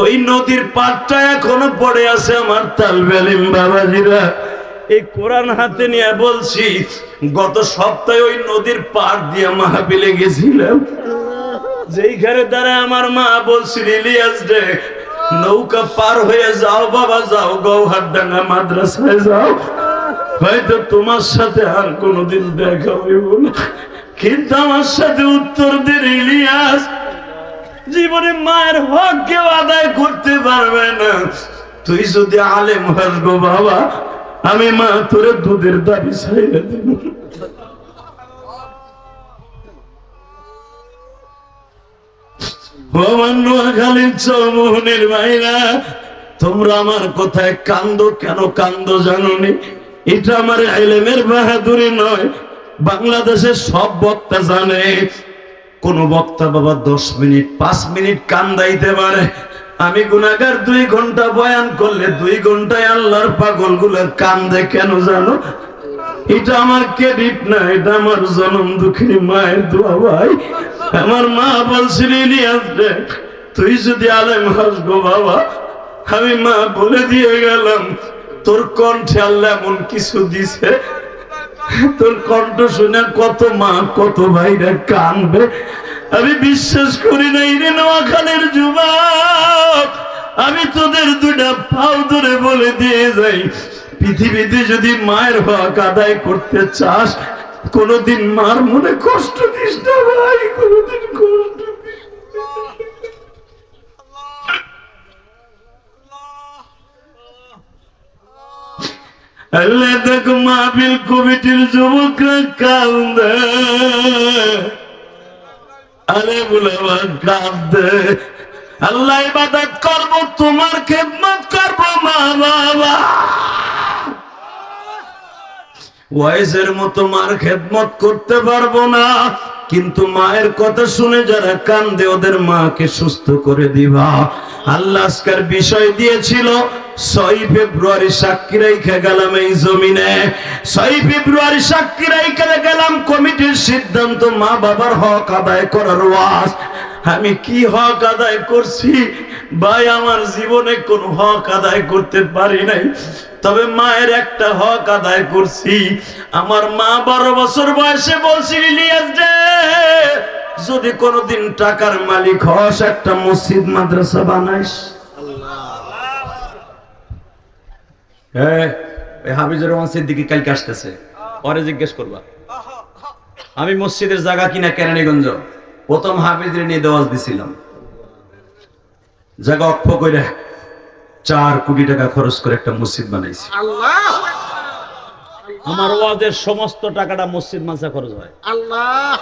ওই নদীর পাড়টা এখনো পড়ে আছে আমার তালবেলিম বাবাজিরা। এই কোরআন হাতে নিয়ে বলছি, গত সপ্তাহে ওই নদীর পাড় দিয়ে মাহফিলে গেছিলাম, যেইখানে দ্বারা আমার মা বলছিল ইলিয়াস রে নৌকা পার হয়ে যাও বাবা, যাও গৌহারডাঙ্গা মাদ্রাসায় যাও, হয়তো তোমার সাথে আর কোনোদিন দেখা হইব না। কিন্তু আমার সাথে উত্তর দিন ইলিয়াস জীবনে মায়ের হক কেউ আদায় করতে পারবে না, তুই যদি আলেম হস গো বাবা আমি মা তোরে দুধের দাবি ছাইড়া দিব। নোয়াখালীর চৌমোহনের ভাইরা, তোমরা আমার কথায় কান্দো কেন কান্দো জানোনি? এটা আমার ইলমের বাহাদুরি নয়, বাংলাদেশের সব বক্তা জানে কোন বক্তা বাবা 10 মিনিট 5 মিনিট কান্দাইতে পারে। আমি গুনাহগার 2 ঘন্টা বয়ান করলে 2 ঘন্টায় আল্লাহর পাগলগুলো কান্দে কেন জানো? এটা আমার ক্রেডিট না, এটা আমার জনম দুঃখিনী মায়ের দোয়া ভাই। আমার মা বলছিল ইলিয়াস রে তুই যদি আলেম হস গো বাবা, আমি মা বলে দিয়ে গেলাম তোর কণ্ঠে আল্লাহ এমন কিছু দিছে, তোর কণ্ঠ শুনে কত মা কত ভাইরা কানবে। আমি বিশ্বাস করি না রে নোয়াখালীর যুবক, আমি তোদের দুইটা পাও ধরে বলে দিয়ে যাই, পৃথিবীতে যদি মায়ের হক আদায় করতে চাস কোনদিন মার মনে কষ্ট দিস না ভাই, কোনদিন কষ্ট দিস না। আল্লাহ দেখো মাহফিল কমিটির যুবকরা কান্দে, আরে বুলাবা কান্দে। আল্লাহ ইবাদত করব, তোমার খেদমত করব মা বাবা। ওয়াইজের মতো মার খেদমত করতে পারবো না, কিন্তু মায়ের কথা শুনে যারা কান্দে ওদের মাকে সুস্থ করে দিবা। আল্লাহ আজকের বিষয় দিয়েছিল 6 ফেব্রুয়ারি সাক্ষী রেখে গেলাম এই জমিনে, 6 ফেব্রুয়ারি সাক্ষী রেখে গেলাম কমিটির সিদ্ধান্ত মা বাবার হক আদায় করার ওয়াজ। আমি কি হক আদায় করছি ভাই? আমার জীবনে কোনো হক আদায় করতে পারি নাই, তবে মায়ের একটা হক আদায় করছি। আমার মা 12 বছর বয়সে বলছিল ইলিয়াস রে যদি কোনোদিন টাকার মালিক হস একটা মসজিদ মাদ্রাসা বানাইস। হাফিজুর রহমান সিদ্দিকী কালকে আসতেছে, পরে জিজ্ঞেস করবা। আমি মসজিদের জায়গা কিনা কেরানীগঞ্জ প্রথম হাফিজরে নিয়ে দেওয়াজ দিছিলাম, জায়গা অক্ষ করে 4 কোটি টাকা খরচ করে একটা মসজিদ বানাইছি। আমার ওয়াজের সমস্ত টাকাটা মসজিদ মাদ্রাসা খরচ হয়। আল্লাহ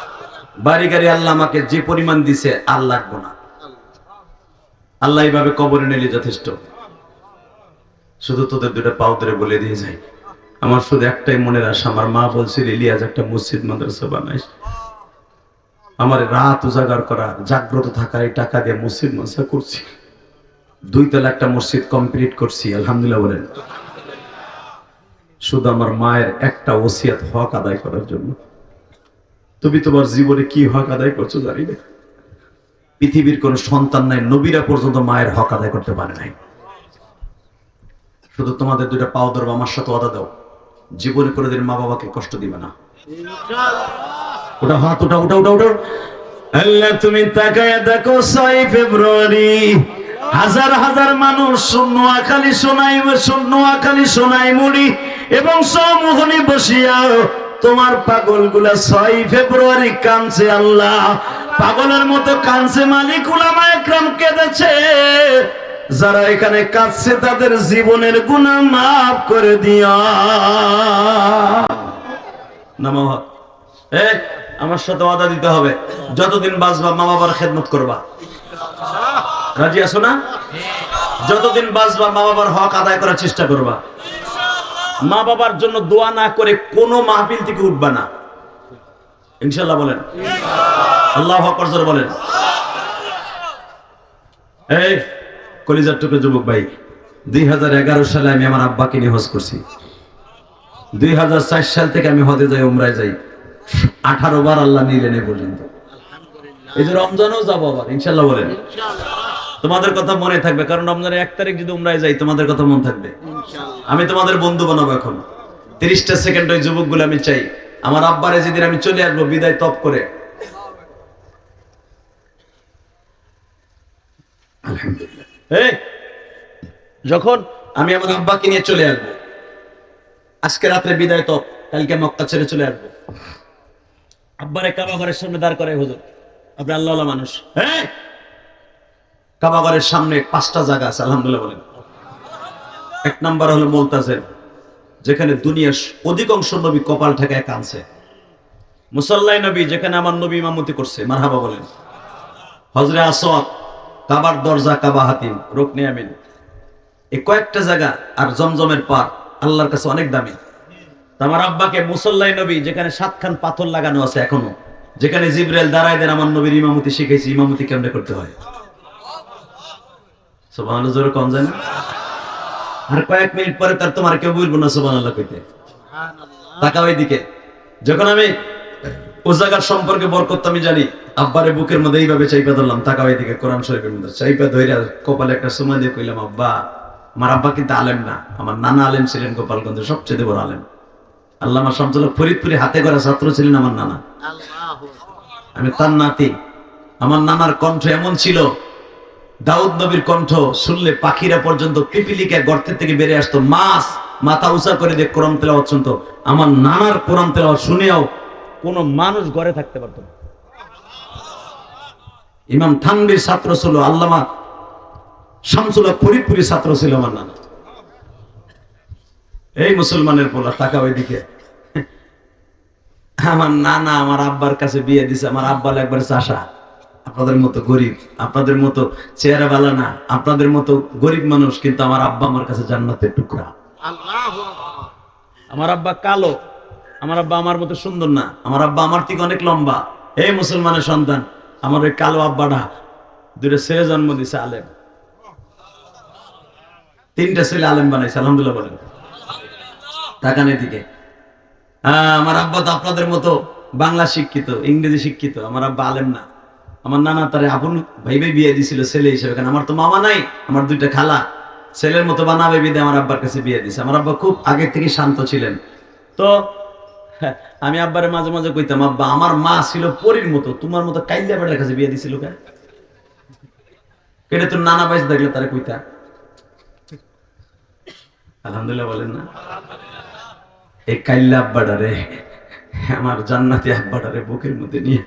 বাড়ি গাড়ি আল্লাহ আমাকে যে পরিমাণ দিছে আর লাগবো না, আল্লাহ এইভাবে কবরে নিলে যথেষ্ট। শুধু তোদের দুটা পাও ধরে বলে দিয়ে যাই, আমার শুধু একটাই মনের আশা, আমার মা বলছিল ইলিয়াস একটা মসজিদ মাদ্রাসা বানাইস। আমার রাত উজাগার করা জাগ্রত থাকার এই টাকা দিয়ে মসজিদ মাদ্রাসা করছি, 2 তলা একটা মসজিদ কমপ্লিট করছি আলহামদুলিল্লাহ বলেন। শুধু আমার মায়ের একটা ওসিয়াত হক আদায় করার জন্য। তুমি তোমার জীবনে কি হক আদায় করছো জানি না। পৃথিবীর কোন সন্তান নাই, নবীরা পর্যন্ত মায়ের হক আদায় করতে পারে নাই। শুধু তোমাদের দুইটা পাও ধরবো, আমার সাথে ওয়াদা দাও, জীবনে কোনোদিন মা বাবাকে কষ্ট দিবে না। ওটা হাত ওটা ওটা ওটা ওটা। আল্লাহ তুমি তাকায় দেখো 6 ফেব্রুয়ারি হাজার হাজার মানুষ নোয়াখালী সোনাইমুড়ি এবং সমোহনী বসিয়া তোমার পাগলগুলা 6 ফেব্রুয়ারি কাঁদছে। আল্লাহ পাগলের মতো কাঁদছে, মালিক উলামা একরাম কেঁদেছে। যারা এখানে কাঁদছে তাদের জীবনের গুনাহ মাফ করে দিও। নামো আমার সাথে ওয়াদা দিতে হবে, যতদিন বাঁচবা মা বাবার খেদমত করবা। রাজি আছো না? যতদিন বাঁচবা মা বাবার হক আদায় করার চেষ্টা করবা। মা বাবার জন্য দোয়া না করে কোনো মাহফিল থেকে উঠবা না, ইনশাআল্লাহ বলেন। আল্লাহু আকবার জোরে বলেন। এই কলিজার টুকরো যুবক ভাই, 2011 সালে আমি আমার আব্বাকে নিয়ে হজ করছি। 2004 সাল থেকে আমি হজে যাই, উমরায় যাই। 18 বার আল্লাহ নিলেন এ পর্যন্ত। এই যে রমজানও যাবো আবার, ইনশাআল্লাহ বলেন। তোমাদের কথা মনে থাকবে, কারণ রমজানের 1 তারিখ যদি উমরায় যাই তোমাদের কথা মনে থাকবে। আমি তোমাদের বন্ধু বানাবো। এখন 30টা সেকেন্ড ওই যুবকগুলো আমি চাই, আমার আব্বারে যেদিন আমি চলে আসবো বিদায় তপ করে, আলহামদুলিল্লাহ, যখন আমি আমার আব্বাকে নিয়ে চলে আসবো, আজকে রাত্রে বিদায় তপ, কালকে মক্কা ছেড়ে চলে আসবো, আব্বারে কাবা ঘরের সামনে দাঁড় করে, হুজুর আপনি আল্লাহওয়ালা মানুষ, কাবা ঘরের সামনে 5টা জায়গা আছে, আলহামদুলিল্লাহ বলেন। 1 নাম্বার হলো মুলতাজের, যেখানে দুনিয়ার অধিকাংশ নবী কপাল ঠেকায় কাঁদছে। মুসাল্লাই নবী, যেখানে আমার নবী ইমামতি করছে, মারহাবা বলেন। হজরে আসওয়াদ, কাবার দরজা, কাবা হাতিম, রুকনে আমিন, এই কয়েকটা জায়গা। আর জমজমের পার আল্লাহর কাছে অনেক দামি। আমার আব্বাকে মুসাল্লাই নবী, যেখানে 7খান পাথর লাগানো আছে এখনো, যেখানে জিবরাইল দাঁড়ায় দেন, আমার নবীর ইমামতি শিখেছি, ইমামতি কেমনে করতে হয়। সুবহানাল্লাহ জোরে কম যায় না? আর কয়েক মিনিট পরে তার তোমার কেউ বলবো না সুবহানাল্লাহ কইতে। তাকাও এইদিকে। যখন আমি ও জায়গার সম্পর্কে বরকত আমি জানি, আব্বারে বুকের মধ্যে এইভাবে চাইপা ধরলাম, তাকাও এইদিকে, কোরআন শরীফের মধ্যে চাইপা ধইরা কপালে একটা সময় দিয়ে কইলাম, আব্বা, আমার আব্বা কিন্তু আলেম না, আমার নানা আলেম ছিলেন, গোপালগঞ্জের সবচেয়ে বড় আলেম। আল্লামা শামসুল্লাহ ফরিদপুরে হাতে গড়া ছাত্র ছিলেন আমার নানা, আমি তার নাতি। আমার নানার কণ্ঠ এমন ছিল, দাউদ নবীর কণ্ঠ শুনলে পাখিরা পর্যন্ত পিপিলিকা গর্তের থেকে বেরিয়ে আসতো, মাছ মাথা উঁচা করে দিয়ে কোরআন তেলাওয়াত শুনতো। আমার নানার কোরআন তেলাওয়াত শুনেও কোন মানুষ ঘরে থাকতে পারত না। ইমাম থানভীর ছাত্র ছিল, আল্লামা শামসুল্লাহ ফরিদপুরের ছাত্র ছিল আমার নানা। এই মুসলমানের পোলা, তাকাও এদিকে। আমার নানা আমার আব্বার কাছে বিয়ে দিছে। আমার আব্বা একবার চাষা, আপনাদের মতো গরিব, আপনাদের মতো চেহারা বালা না, আপনাদের মতো গরিব মানুষ, কিন্তু আমার আব্বা আমার কাছে জান্নাতের টুকরা। আমার আব্বা কালো, আমার আব্বা আমার মতো সুন্দর না, আমার আব্বা আমার থেকে অনেক লম্বা। এই মুসলমানের সন্তান, আমার ওই কালো আব্বাটা 2টা ছেলে জন্ম দিছে, আলেম। 3টা ছেলে আলেম বানাইছে, আলহামদুলিল্লাহ বলেন। তাকান এদিকে। আমার আব্বা তো আপনাদের মতো বাংলা শিক্ষিত, ইংরেজি শিক্ষিত, আমার আব্বা আলেম না। আমার নানা তারে আপন ভাইবে বিয়ে দিছিল ছেলে হিসেবে, কারণ আমার তো মামা নাই, আমার 2টা খালা, ছেলের মতো বানাবে বিদে আমার আব্বার কাছে বিয়ে দিছে। আমার আব্বা খুব আগে থেকে শান্ত ছিলেন। তো আমি আব্বারে মাঝে মাঝে কইতাম, আব্বা আমার মা ছিল পরীর মতো, তোমার মতো কাইল্লা বেটার কাছে বিয়ে দিছিল কেন? এটা তোর নানা বাইস দেখলে তারে কইতা। আলহামদুলিল্লাহ বলেন না? এই কাইল্লা আব্বাটারে, আমার জান্নাতি আব্বাটারে বুকের মধ্যে নিয়ে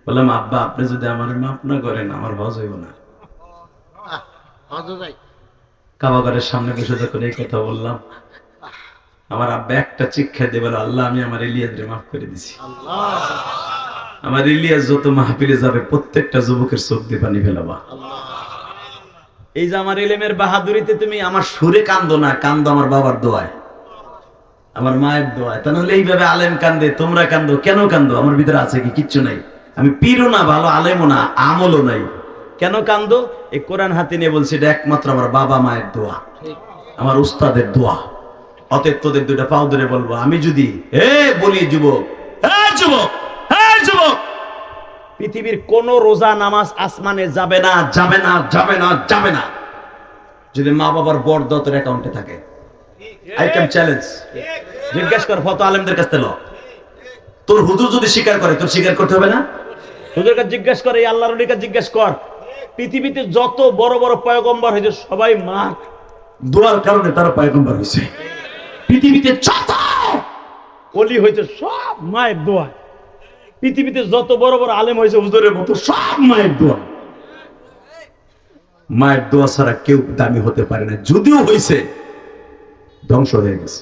বললাম, আব্বা আপনি যদি আমার মাফ না করেন আমার হজ হইব না। কাবা ঘরের সামনে বসে যখন এই কথা বললাম, আমার আব্বা একটা চিৎকার দিয়ে বলে, আল্লাহ আমি আমার ইলিয়াসরে মাফ করে দিছি। আমার ইলিয়াস যত মাহফিলে যাবে প্রত্যেকটা যুবকের চোখ দিয়ে পানি ফেলাবা। এই যে আমার ইলমের বাহাদুরিতে তুমি আমার সুরে কান্দো না, কান্দো আমার বাবার দোয়ায়, আমার মায়ের দোয়ায়। তা নাহলে এইভাবে আলেম কান্দে, তোমরা কান্দো কেন? কান্দো আমার ভিতরে আছে কি? কিচ্ছু নাই। আমি পীরও না, ভালো আলেমও না, আমলও নাই। কেন কান্দো? এই কোরআন হাতে নিয়ে বলছি, এটা একমাত্র আমার বাবা মায়ের দোয়া, আমার উস্তাদের দোয়া। অতএব তোদের দুইটা পাও ধরে বলবো, আমি যদি বলি যুবক, যুবক, যুবক, পৃথিবীর কোন রোজা নামাজ আসমানে যাবে না, যাবে না, যাবে না, যাবে না, যদি মা বাবার বরদ তোর অ্যাকাউন্টে থাকে। আই ক্যান চ্যালেঞ্জ, জিজ্ঞেস কর ফতো আলেমদের কাছ থেকে। তোর হুজুর যদি স্বীকার করে, তোর স্বীকার করতে হবে না? হুজুরের কাছে জিজ্ঞেস করে, আল্লাহর নবীর কাছে জিজ্ঞেস কর, পৃথিবীতে যত বড় বড় পয়গম্বর হয়েছে সবাই মা দোয়ার কারণে তারা পয়গম্বর হয়েছে। পৃথিবীতে যত ওলি হয়েছে সব মায়ের দোয়া। পৃথিবীতে যত বড় বড় আলেম হয়েছে হুজুরের মতো সব মায়ের দোয়া। মায়ের দোয়া ছাড়া কেউ দামি হতে পারে না, যদিও হয়েছে ধ্বংস হয়ে গেছে।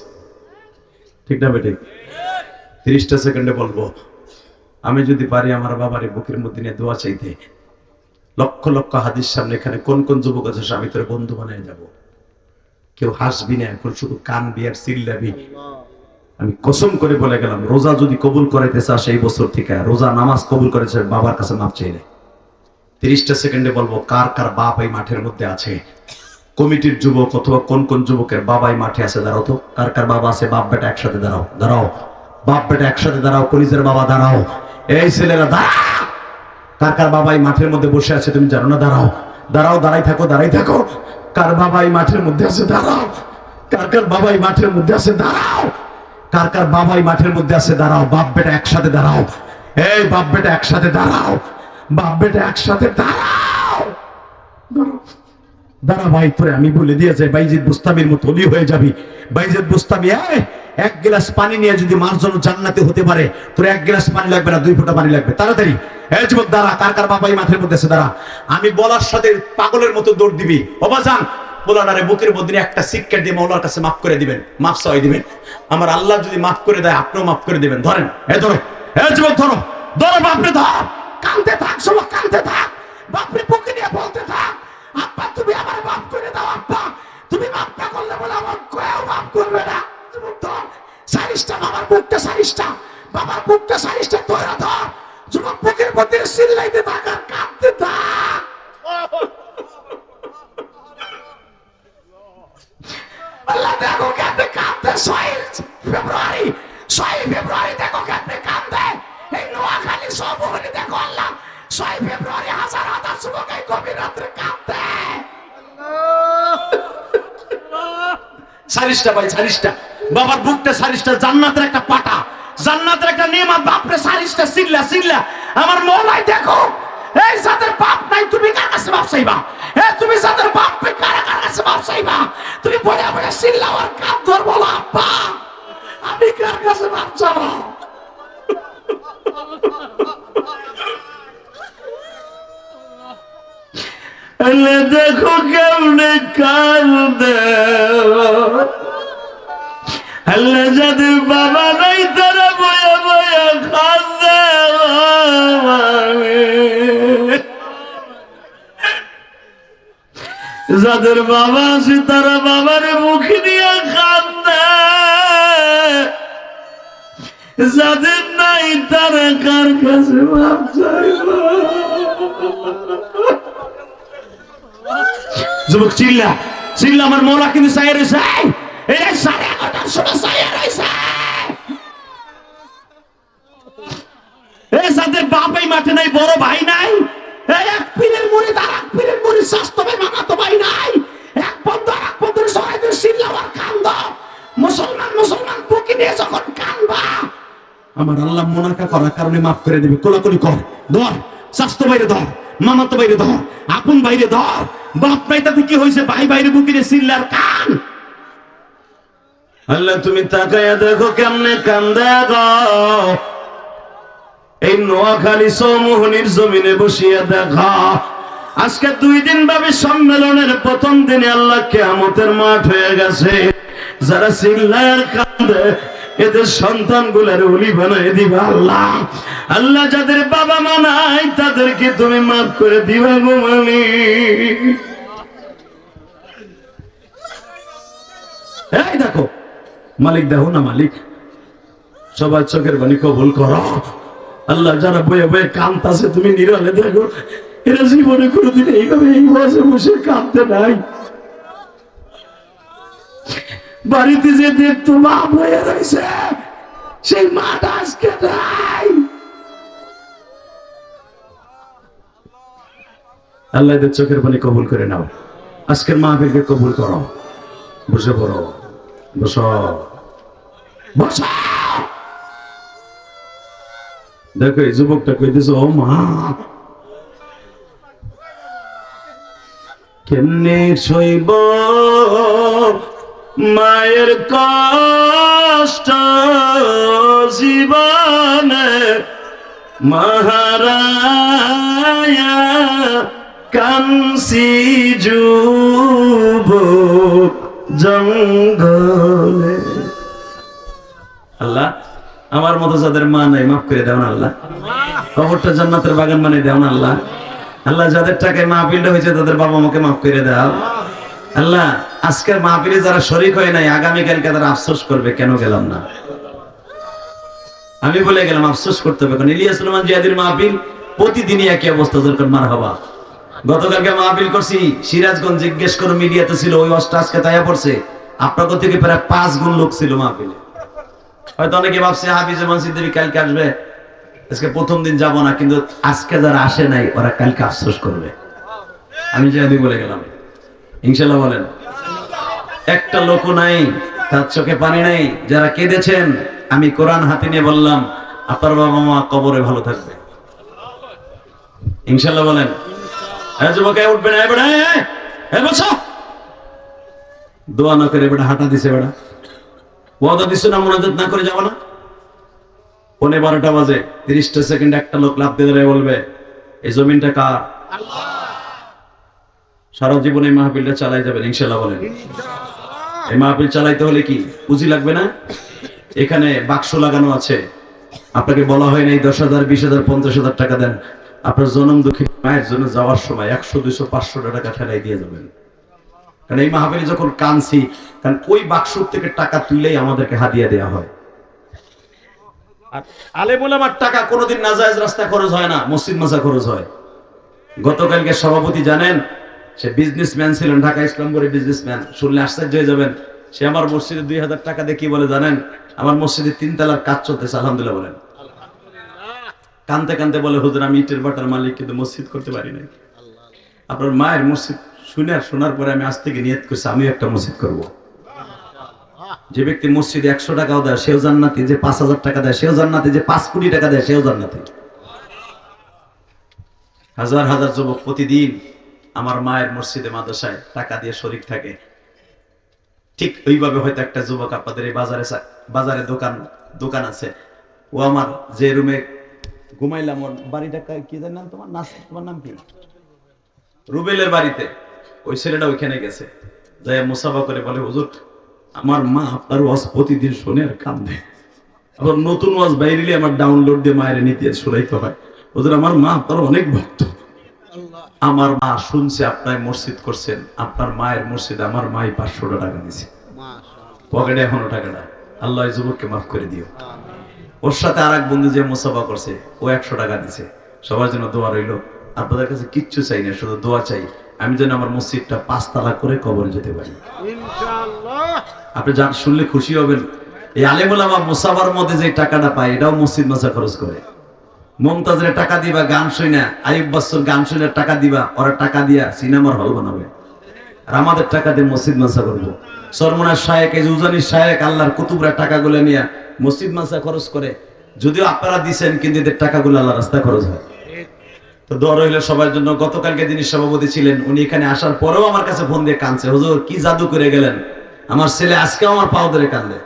ঠিক না বেঠিক? 30টা সেকেন্ডে বলবো, আমি যদি পারি আমার বাবার বুকের মধ্যে নিয়ে দোয়া চাইতে, লক্ষ লক্ষ হাদিস সামনে এখানে কোন কোন যুবক আছে আমি তোর বন্ধু বানিয়ে যাব। কেউ হাসবি না, এখন শুধু কানবি আর চিল্লাবি। আমি কসম করে বলে গেলাম, রোজা যদি কবুল করাইতে চাস এই বছর থেকে, রোজা নামাজ কবুল করেছে, বাবার কাছে মাপ চাই না। 30টা সেকেন্ডে বলবো, কার কার বাপ এই মাঠের মধ্যে আছে? কমিটির যুবক অথবা কোন কোন যুবকের বাবাই মাঠে আছে, দাঁড়াও তো। কার কার বাবা আছে? বাপ বেটা একসাথে দাঁড়াও, দাঁড়াও, বাপ বেটা একসাথে দাঁড়াও, কলিজের বাবা দাঁড়াও, এই ছেলেরা দাঁড়াও। কার কার বাবাই মাঠের মধ্যে বসে আছে তুমি জানো না? দাঁড়াও, দাঁড়াও, দাঁড়াই থাকো, দাঁড়াই থাকো। কার বাবাই মাঠের মধ্যে আছে? দাঁড়াও। কার কার বাবাই মাঠের মধ্যে আছে? দাঁড়াও। কার কার বাবাই মাঠের মধ্যে আছে? দাঁড়াও। বাপ বেটা একসাথে দাঁড়াও, এই বাপ বেটা একসাথে দাঁড়াও, বাপ বেটা একসাথে দাঁড়াও। দাঁড়া ভাই, তোরে আমি বলে দিয়েছে বাইজিদ বুস্তামির মতো অলি হয়ে যাবি। বাইজিদ বুস্তামি এক গ্লাস পানি নিয়ে যদি মার জন্য জান্নাতে হতে পারে, তোর এক গ্লাস পানি লাগবে না, 2 ফোঁটা পানি লাগবে। তাড়াতাড়ি এই যুবক দাঁড়া, কার কার বাবাই মাঠের মধ্যে আছে? দাঁড়া। আমি বলার সাথে পাগলের মতো দৌড় দিবি। বাবাজান পোলাডারে বুকের মধ্যে একটা সিক্কেট দিয়ে মাওলার কাছে মাফ করে দিবেন, মাফ চাই দিবেন। আমার আল্লাহ যদি মাফ করে দেয়, আপনিও মাফ করে দিবেন। ধরেন, ধরো, যুবক ধরো, ধরো, বাপরে ধর, কাঁদতে থাক, সব কাঁদতে থাক, বাপরে বুকে নিয়ে বলতে থাক, আব্বা তুমি আমার মাফ করে দাও, আব্বা তুমি মাফ না করলে বলে আমার কেউ মাফ করবে না। যুবক ধর, সারিসটা বাবার বুকটা, সারিসটা বাবার বুকটা, সারিসটা ধরে ধর। যুবক বুকের মধ্যে চিল্লাইতে থাক আর কাঁদতে থাক। আল্লাহ দেখো কেমনে কাঁদতে। 6 ফেব্রুয়ারি দেখো কেমনে কাঁদতে। এই নোয়াখালী সবগুলি দেখো আল্লাহ 6 ফেব্রুয়ারি হাজার হাজার যুবক এই গভীর রাত্রে কাঁদতে। সারিসটা ভাই, সারিসটা বাবার বুকটা, সারিসটা জান্নাতের একটা পাটা, জান্নাতের একটা নিয়ামত। বাপরে সারিসটা চিল্লা চিল্লা আমার মওলাই দেখো। এই যাদের বাপ নাই তুমি কার কাছে মাপ চাইবা? তুমি যাদের বাপ নাই কার কাছে মাপ চাইবা? তুমি বলে বলে চিল্লাও আর কাঁদ ধর, বলো আব্বা আমি কার কাছে মাপ চাবো? দেখো কেমনে কাঁদে। আল্লাহ যাদের বাবা নাই তারা বয়া বয়া কাঁদে। যাদের বাবা আছে তারা বাবার মুখে নিয়ে কাঁদে। যাদের নাই তারা কার কাছে মাপ চাইবে? যুবক চিল্লা চিল্লা, আমার মৌলা কিন্তু চাই রয়েছে। এই 11:30 সময় চাই রয়েছে। এই যাদের বাপাই মাঠে নাই, বড় ভাই নাই, এক পীরের মুড়ি আর এক পীরের মুড়ি, স্বাস্থ্য ভাই মামাতো ভাই নাই, এক বন্ধু আর এক বন্ধুর সবাই চিল্লা আর কান্দ। মুসলমান মুসলমান বুকে নিয়ে যখন কানবা, আমার আল্লাহ মোনাকা করার কারণে মাফ করে দেবে। কোলাকুলি কর, ধর, স্বাস্থ্য বাইরে ধর, মামাতো বাইরে ধর, আপন বাইরে ধর। বাপ নাই তাতে কি হয়েছে? ভাই বাইরে বুকে নিয়ে চিল্লার কান। আল্লাহ তুমি তাকায়া দেখো কেমনে কান্দে গো। এই নোয়াখালী চৌমুহনীর জমিনে বসিয়া দেখা। আজকে 2 দিন ব্যাপী সম্মেলনের প্রথম দিনে আল্লাহ কিয়ামতের মাঠ হয়ে গেছে। যারা চিল্লায় আর কান্দে এদের সন্তানগুলোর ওলি বানায় দিবা আল্লাহ। আল্লাহ যাদের বাবা মা নাই তাদেরকে তুমি মাফ করে দিবা গো মালিক। এই দেখো মালিক, দেখো না মালিক, সবার চোখের বাণী কবুল করো আল্লাহ। যারা বয়ে বয়ে কাঁদতাছে তুমি নিরালে দেখো, এরা জীবনে কোনোদিন এইভাবে এই বসে বসে কাঁদতে নাই। বাড়িতে যে দেখতো মা বয়ে রয়েছে, সেই মাটা আজকে নাই। আল্লাহ এদের চোখের পানি কবুল করে নাও, আজকের মাহফিলকে কবুল করো। বসে পড়ো, বসো বসো। দেখো এই যুবকটা কইতেছে, ও মা কেমনে সইব মায়ের কষ্ট জীবনে, মহারায়া কানসি যুবক জঙ্গলে। আল্লাহ আমার মতো যাদের মা নাই মাফ করে দাও না আল্লাহ, কবরটা জান্নাতের বাগান বানিয়ে দাও না আল্লাহ। আল্লাহ যাদের টাকায় মাহফিলটা হয়েছে তাদের বাবা মাকে মাফ করে দাও আল্লাহ। আজকের মাহফিলে যারা শরীক হয় নাই, আগামীকালকে তারা আফসোস করবে কেন গেলাম না। আমি বলে গেলাম আফসোস করতে হবে, কারণ ইলিয়াস রহমান জিয়াদির মাহফিল প্রতিদিনই একই অবস্থা। যেরকম মারহাবা, গতকালকে মাহফিল করছি সিরাজগঞ্জ, জিজ্ঞেস করো মিডিয়াতে ছিল, ওই অষ্টা আজকে তাইয়া পড়ছে। আপনাদের থেকে প্রায় 5 গুণ লোক ছিল মাহফিলে। হয়তো অনেকে ভাবছে হাফিজ মসজিদ দেবী কালকে আসবে, আজকে প্রথম দিন যাব না, কিন্তু আজকে যারা আসে নাই ওরা কালকে আফসোস করবে। আমি জিয়াদি বলে গেলাম ইনশাআল্লাহ। বলেন একটা লোক নাই তার চোখে পানি নাই। যারা কেঁদেছেন আমি কোরআন হাতে নিয়ে বললাম আপনার বাবা মা কবরে ভালো থাকবে ইনশাআল্লাহ। বলেন যুবক উঠবে না, বলছো দোয়া না করে বেটা হাঁটা দিছে, বেটা ওয়াদা দিছো না, মোনাজাত না করে যাবো না। 12:15 বাজে 30 সেকেন্ড একটা লোক লাফ দিয়ে দাঁড়িয়ে বলবে এই জমিনটা কার? সারা জীবন এই মাহফিলটা চালাই যাবেন ইনশাআল্লাহ। বলেন এই মাহফিল চালাইতে হলে কি পুঁজি লাগবে না? এখানে বাক্স লাগানো আছে, আপনাকে বলা হয় নাই 10,000 20,000 50,000 টাকা দেন, আপনার জনম দুঃখী মায়ের জন্য যাওয়ার সময় 100 200 500 টাকা ফেলাই দিয়ে যাবেন। কারণ এই মাহফিলে যখন কানছি, কারণ ওই বাক্স থেকে টাকা তুলেই আমাদেরকে হাদিয়া দেওয়া হয়। আর আলেম ওলামার টাকা কোনোদিন নাজায়েজ রাস্তা খরচ হয় না, মসজিদ মাসা খরচ হয়। গতকালকে সভাপতি জানেন, সে বিজনেসম্যান ছিলেন, ঢাকা ইসলামপুরে বিজনেসম্যান, শুনলে আশ্চর্য হয়ে যাবেন। সে আমার মসজিদে 2,000 টাকা দিয়ে কি বলে জানেন? আমার মসজিদে 3 তলার কাজ চলতেছে, আলহামদুলিল্লাহ বলেন। কানতে কানতে বলে হুজুর আমি ইটের বাটার মালিক, কিন্তু মসজিদ করতে পারি নাই। আপনার মায়ের মসজিদ শোনার পরে আমি আজ থেকে নিয়ত করছি আমিও একটা মসজিদ করব। যে ব্যক্তি মসজিদে 100 টাকাও দেয় সেও জান্নাতি, যে 5,000 টাকা দেয় সেও জান্নাতি, যে 5 কোটি টাকা দেয় সেও জান্নাতি। হাজার হাজার যুবক প্রতিদিন আমার মায়ের মসজিদে মাদ্রাসায় টাকা দিয়ে শরীক থাকে। ঠিক ওইভাবে হয়তো একটা যুবক আপনাদের এই বাজারে দোকান আছে, ও আমার যে রুমে ঘুমাইলাম, ওর বাড়িটা কি জানি নাম তোমার, তোমার নাম কি? রুবেলের বাড়িতে ওই ছেলেটা ওইখানে গেছে, যাই মুসাফা করে বলে হুজুর আমার মা আপনার ওয়াজ প্রতিদিন শোনে আর কান্দে, আবার নতুন ওয়াজ বাইরে আমার ডাউনলোড দিয়ে মায়ের নিতে শোনাইতে হয়। হুজুর আমার মা আপনার অনেক ভক্ত, আমার মা শুনছে আপনার মসজিদ করছেন, আপনার মায়ের মসজিদে আমার মাই 500 টাকা দিছে পকেটে এখনো টাকাটা। আল্লাহ যুবককে মাফ করে দিও। ওর সাথে আর এক বন্ধু যে মুসাফা করছে ও 100 টাকা দিছে। সবার জন্য দোয়া রইল, আপনাদের কাছে কিচ্ছু চাই না, শুধু দোয়া চাই আমি যেন আমার মসজিদটা 5 তালা করে কবরে যেতে পারি ইনশাআল্লাহ। আপনি যা শুনলে খুশি হবেন, এই আলেম ওলামা মুসাফার মধ্যে যে টাকাটা পায় এটাও মসজিদ মাসা খরচ করে। মমতাজের টাকা দিবা গান শুনে, আইয়ুব বাচ্চুর গান শুনে টাকা দিবা, ওরা টাকা দিয়া সিনেমার হল বানাবে, আর আমাদের টাকা দিয়ে মসজিদ মাসা করবো। সরমনার শায়েক, এই উজানির শায়েক, আল্লাহর কুতুবরা টাকাগুলো নিয়ে মসজিদ মাসা খরচ করে। যদিও আপনারা দিচ্ছেন, কিন্তু এদের টাকাগুলো আল্লাহ রাস্তায় খরচ হয়। তো দোয়া রইল সবার জন্য। গতকালকে যিনি সভাপতি ছিলেন উনি এখানে আসার পরেও আমার কাছে ফোন দিয়ে কাঁদছে, হুজুর কি জাদু করে গেলেন, আমার ছেলে আজকেও আমার পাও ধরে কাঁদে।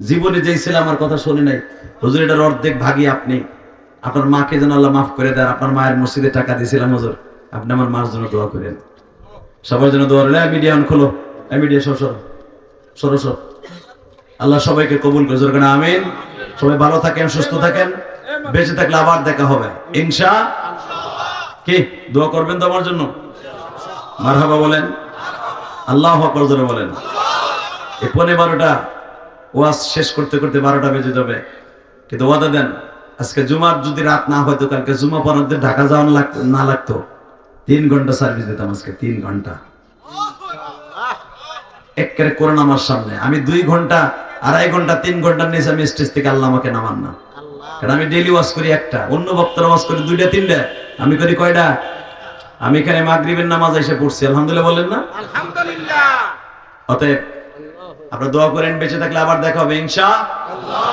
জীবনে যেই ছেলে আমার কথা শোনে নাই, হুজুর এটার অর্ধেক ভাগী আপনি, আপনার মাকে যেন আল্লাহ মাফ করে দেন। আপনার মায়ের মসজিদে টাকা দিয়েছিলাম হুজুর, আপনি আমার মার জন্য দোয়া করেন। সবার জন্য দোয়া রইল। মিডিয়া অন খোলো, মিডিয়া সরো। আল্লাহ সবাইকে কবুল করে জোর করে আমিন। সবাই ভালো থাকেন, সুস্থ থাকেন, বেঁচে থাকলে আবার দেখা হবে ইনশাআল্লাহ। কি দোয়া করবেন তো আমার জন্য? মারহাবা বলেন, আল্লাহু আকবার জোরে বলেন। এই 12:15 ওয়াজ শেষ করতে করতে 12টা বেজে যাবে, কিন্তু ওয়াদা দেন আজকে জুমার যদি রাত না হয়তো কালকে জুমা পড়াতে ঢাকা যাওয়ানো না লাগতো, 3 ঘন্টা সার্ভিস দিতাম আজকে, 3 ঘন্টা। একেবারে কোরআন আমার সামনে, আমি 2 ঘন্টা 2.5 ঘন্টা 3 ঘন্টার নিচে আমি স্টেজ থেকে আল্লাহ আমাকে নামান না। কারণ আমি ডেইলি ওয়াজ করি একটা, অন্য বক্তারা ওয়াজ করি 2টা 3টা, আমি করি কয়টা? আমি এখানে মাগরিবের নামাজ এসে পড়ছি, আলহামদুলিল্লাহ বলেন না? আলহামদুলিল্লাহ। অতএব আপনারা দোয়া করেন, বেঁচে থাকলে আবার দেখা হবে ইনশাআল্লাহ।